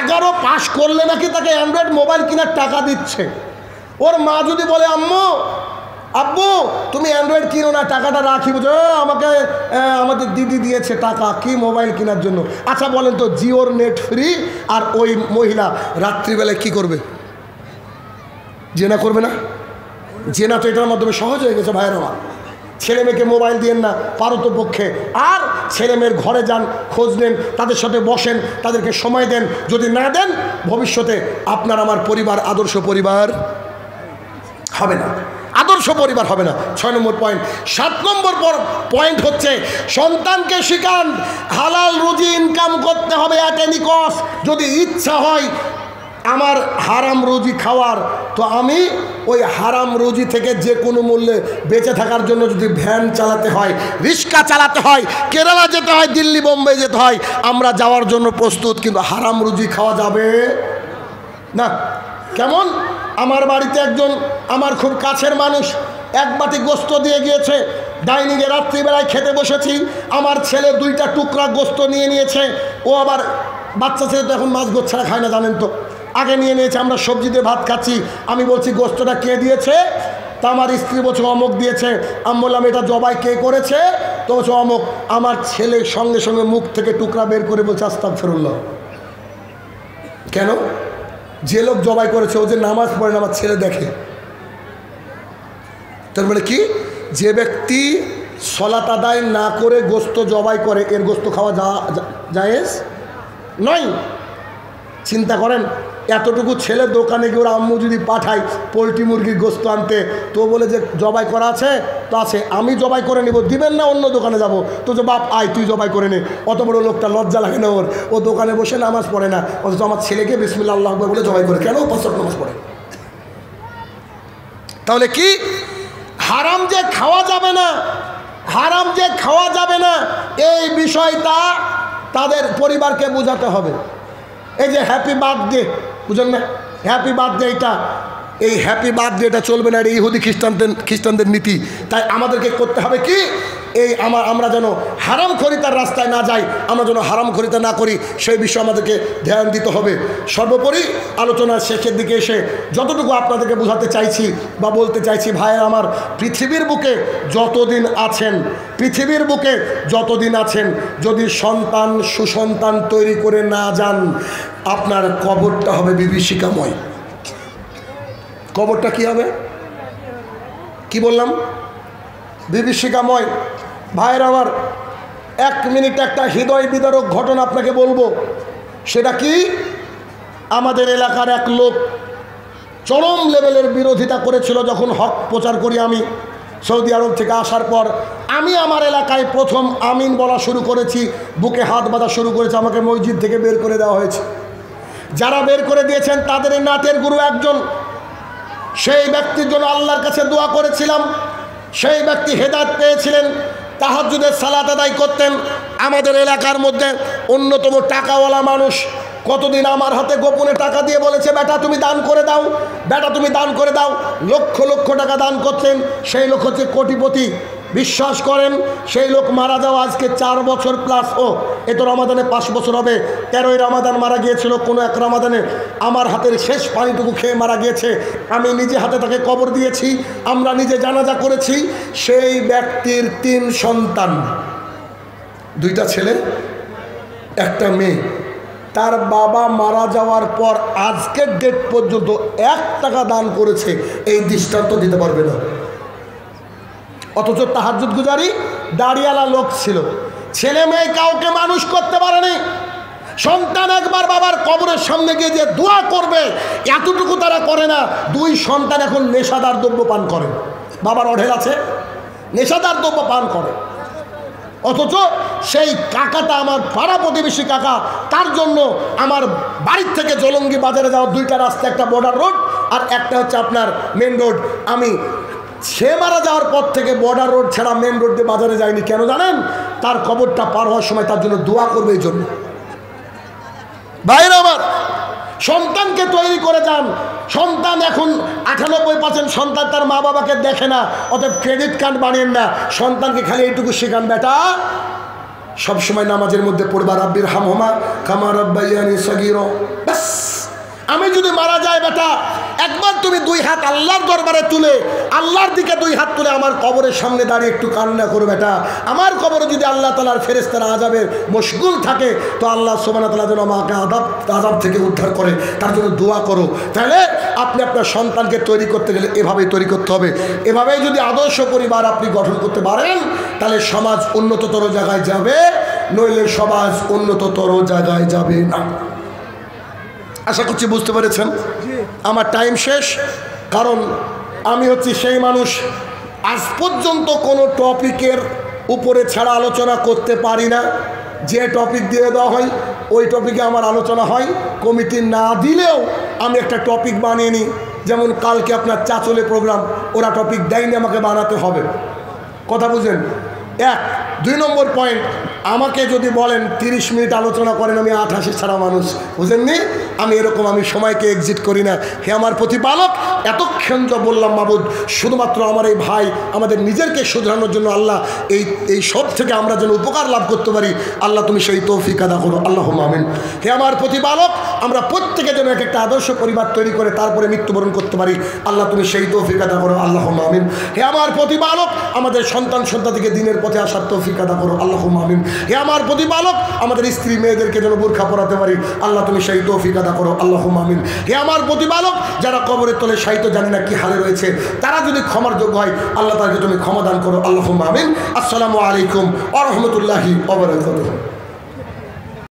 Speaker 1: 11 পাস করলে নাকি তাকে অ্যান্ড্রয়েড মোবাইল কেনার টাকা দিচ্ছে। ওর মা যদি বলে, আম্মু আব্বু তুমি অ্যান্ড্রয়েড কিনো না, টাকাটা রাখি, বুঝো আমাকে আমাদের দিদি দিয়েছে টাকা কি মোবাইল কেনার জন্য। আচ্ছা বলেন তো, জিওর নেট ফ্রি, আর ওই মহিলা রাত্রিবেলায় কি করবে? জেনা করবে না? জেনা তো এটার মাধ্যমে সহজ হয়ে গেছে ভাইয়ের আমার। ছেলে মেয়েকে মোবাইল দিয়েন না পারতপক্ষে, আর ছেলে মেয়ের ঘরে যান, খোঁজ নেন, তাদের সাথে বসেন, তাদেরকে সময় দেন। যদি না দেন, ভবিষ্যতে আপনার আমার পরিবার আদর্শ পরিবার হবে না, আদর্শ পরিবার হবে না। 6 নম্বর পয়েন্ট। 7 নম্বর পয়েন্ট হচ্ছে, সন্তানকে শিখান হালাল রুজি ইনকাম করতে হবে অ্যাট এনি কস্ট। যদি ইচ্ছা হয় আমার হারাম রুজি খাওয়ার, তো আমি ওই হারাম রুজি থেকে যে কোনো মূল্যে বেঁচে থাকার জন্য যদি ভ্যান চালাতে হয়, রিক্সা চালাতে হয়, কেরালা যেতে হয়, দিল্লি বোম্বে যেতে হয়, আমরা যাওয়ার জন্য প্রস্তুত। কিন্তু হারাম রুজি খাওয়া যাবে না। কেমন? আমার বাড়িতে একজন আমার খুব কাছের মানুষ 1 বাটি গোস্ত দিয়ে গিয়েছে, ডাইনিংয়ে রাত্রিবেলায় খেতে বসেছি, আমার ছেলে 2টা টুকরা গোস্ত নিয়ে নিয়েছে। ও আবার বাচ্চা ছেলে তো এখন মাছ গোছ ছাড়া খায় না, জানেন তো, আগে নিয়ে নিয়েছে। আমরা সবজি দিয়ে ভাত খাচ্ছি, আমি বলছি গোস্তটা কে দিয়েছে? তা আমার স্ত্রী বলছে অমুক দিয়েছে। আমি বললাম এটা জবাই কে করেছে? তো বলছে অমুক। আমার ছেলে সঙ্গে সঙ্গে মুখ থেকে টুকরা বের করে বলছে আস্তাগফিরুল্লাহ। কেন? যে লোক জবাই করেছে ও যে নামাজ পড়ে না আমার ছেলে দেখে। তার মানে কি, যে ব্যক্তি সলাত আদায় না করে গোস্ত জবাই করে এর গোস্ত খাওয়া জায়েজ নয়। চিন্তা করেন, এতটুকু ছেলে দোকানে গিয়ে ওরা আম্মু যদি পাঠায় পোলট্রি মুরগির গোস্ত আনতে, তো বলে যে জবাই করা আছে তো আছে, আমি জবাই করে নেব, দিবেন না অন্য দোকানে যাব, তো যে বাপ আয় তুই জবাই করে নে। অত বড় লোকটা লজ্জা লাগে না ওর? ও দোকানে বসে নামাজ পড়ে না, অথচ আমার ছেলেকে বিসমিল্লাহ আল্লাহু আকবার বলে জবাই করে। কেন? 5 ওয়াক্ত নামাজ পড়ে। তাহলে কি হারাম যে খাওয়া যাবে না, হারাম যে খাওয়া যাবে না, এই বিষয়টা তাদের পরিবারকে বোঝাতে হবে। এই যে হ্যাপি বার্থডে, বুঝলেন না, হ্যাপি বার্থডে, এই হ্যাপি বার্থডে এটা চলবে না, এটা ইহুদি খ্রিস্টানদের নীতি। তাই আমাদেরকে করতে হবে কি, এই আমরা যেন হারামখোরিতার রাস্তায় না যাই, আমরা যেন হারামখোরিতা না করি, সেই বিষয়ে আমাদেরকে ধ্যান দিতে হবে। সর্বোপরি আলোচনার শেষের দিকে এসে যতটুকু আপনাদেরকে বোঝাতে চাইছি বা বলতে চাইছি, ভাইয়ের আমার, পৃথিবীর বুকে যতদিন আছেন, পৃথিবীর বুকে যতদিন আছেন, যদি সন্তান সুসন্তান তৈরি করে না যান, আপনার কবরটা হবে বিভীষিকাময়। কবরটা কি হবে? কি বললাম? বিভীষিকাময়। ভাইয়ের আমার, 1 মিনিট একটা হৃদয় বিদারক ঘটনা আপনাকে বলবো। সেটা কি, আমাদের এলাকার এক লোক চরম লেভেলের বিরোধিতা করেছিল যখন হক প্রচার করি আমি সৌদি আরব থেকে আসার পর। আমি আমার এলাকায় প্রথম আমিন বলা শুরু করেছি, বুকে হাত বাঁধা শুরু করেছি, আমাকে মসজিদ থেকে বের করে দেওয়া হয়েছে। যারা বের করে দিয়েছেন তাদের এই নাতের গুরু একজন, সেই ব্যক্তির জন্য আল্লাহর কাছে দোয়া করেছিলাম। সেই ব্যক্তি হেদায়েত পেয়েছিলেন, তাহাজ্জুদের সালাত আদায় করতেন। আমাদের এলাকার মধ্যে অন্যতম টাকাওয়ালা মানুষ, কতদিন আমার হাতে গোপনে টাকা দিয়ে বলেছে, বেটা তুমি দান করে দাও, বেটা তুমি দান করে দাও। লক্ষ লক্ষ টাকা দান করতেন। সেই লোক হচ্ছে কোটিপতি। বিশ্বাস করেন, সেই লোক মারা যাওয়া আজকে 4 বছর প্লাস। এ তো রমাদানে 5 বছর হবে। 13ই রমাদান মারা গিয়েছিল। কোনো এক রমাদানে আমার হাতের শেষ পানিটুকু খেয়ে মারা গিয়েছে। আমি নিজে হাতে তাকে কবর দিয়েছি, আমরা নিজে জানাজা করেছি। সেই ব্যক্তির 3 সন্তান, 2টা ছেলে, 1টা মেয়ে। তার বাবা মারা যাওয়ার পর আজকের ডেট পর্যন্ত 1 টাকা দান করেছে, এই দৃষ্টান্ত দিতে পারবে না। অথচ তাহাজ্জুদ গুজারি দাড়িওয়ালা লোক ছিল। ছেলে মেয়ে কাউকে মানুষ করতে পারেনি। সন্তান একবার বাবার কবরের সামনে গিয়ে যে দোয়া করবে, এতটুকু তারা করে না। 2 সন্তান এখন নেশাদার দ্রব্য পান করে। বাবার অঢেল আছে, নেশাদার দ্রব্য পান করে। অথচ সেই কাকাটা আমার পাড়া প্রতিবেশী কাকা, তার জন্য আমার বাড়ির থেকে জলঙ্গি বাজারে যাওয়ার 2টা রাস্তা, একটা বর্ডার রোড আর একটা হচ্ছে আপনার মেন রোড। আমি সে মারা যাওয়ার পর থেকে বর্ডার রোড ছাড়া মেন রোড দিয়ে বাজারে যায়নি। কেন জানেন? তার কবরটা পার হওয়ার সময় তার জন্য দোয়া করবে এই জন্য। ভাইরা আমার, সন্তানকে তৈরি করে যান। সন্তান এখন 98% সন্তান তার মা বাবাকে দেখে না, অতএব ক্রেডিট কার্ড বানিয়েন না। সন্তানকে খালি এইটুকু শেখান, বেটা সবসময় নামাজের মধ্যে পড়বা, রাব্বির হামহুমা কামা রাব্বায়ানি সগীরা। বাস, আমি যদি মারা যায় বেটা, একবার তুমি 2 হাত আল্লাহর দরবারে তুলে, আল্লাহর দিকে 2 হাত তুলে আমার কবরের সামনে দাঁড়িয়ে একটু কান্না করো বেটা। আমার কবরে যদি আল্লাহ তাআলার ফেরেশতারা আযাবের মশগুল থাকে, তো আল্লাহ সুবহানাহু ওয়া তাআলা যেন আমাকে আযাব থেকে উদ্ধার করে, তার জন্য দোয়া করো। তাহলে আপনি আপনার সন্তানকে তৈরি করতে গেলে এভাবেই তৈরি করতে হবে। এভাবেই যদি আদর্শ পরিবার আপনি গঠন করতে পারেন, তাহলে সমাজ উন্নততর জায়গায় যাবে, নইলে সমাজ উন্নততর জায়গায় যাবে না। আশা করছি বুঝতে পেরেছেন। আমার টাইম শেষ, কারণ আমি হচ্ছি সেই মানুষ আজ পর্যন্ত কোনো টপিকের উপরে ছাড়া আলোচনা করতে পারি না। যে টপিক দিয়ে দেওয়া হয় ওই টপিকে আমার আলোচনা হয়। কমিটি না দিলেও আমি একটা টপিক বানিয়ে নিই। যেমন কালকে আপনার চাচলে প্রোগ্রাম, ওরা টপিক দেয়নি, আমাকে বানাতে হবে। কথা বুঝেন? 1 2 নম্বর পয়েন্ট, আমাকে যদি বলেন 30 মিনিট আলোচনা করেন, আমি 88 ছাড়া মানুষ, বুঝেননি? আমি এরকম, আমি সময়কে এক্সিট করি না। হে আমার প্রতিপালক, এতক্ষণ যা বললাম মাবুদ, শুধুমাত্র আমার এই ভাই আমাদের নিজেরকে শুধরানোর জন্য আল্লাহ এই সব থেকে আমরা যেন উপকার লাভ করতে পারি, আল্লাহ তুমি সেই তৌফিক আদা করো, আল্লাহুম্মা আমিন। হে আমার প্রতিপালক, আমরা প্রত্যেকে যেন এক একটা আদর্শ পরিবার তৈরি করে তারপরে মৃত্যুবরণ করতে পারি, আল্লাহ তুমি সেই তৌফিক আদা করো, আল্লাহুম্মা আমিন। হে আমার প্রতিপালক, আমাদের সন্তান সন্ততিকে দিনের পথে আসার তৌফিক আদা করো, আল্লাহুম্মা আমিন। হে আমার প্রতিপালক, আমাদের স্ত্রী মেয়েদেরকে যেন বোরখা পরাতে পারি, আল্লাহ তুমি সেই তৌফিক আদা করো, আল্লাহুম্মা আমিন। হে আমার প্রতিপালক, যারা কবরের তলে সাহিত্য জানি না কি হালে রয়েছে, তারা যদি ক্ষমার যোগ্য হয়, আল্লাহ তাকে তুমি ক্ষমা দান করো, আল্লাহুম্মা আমিন। আসসালামু আলাইকুম ওয়া রাহমাতুল্লাহি ওয়া বারাকাতুহু।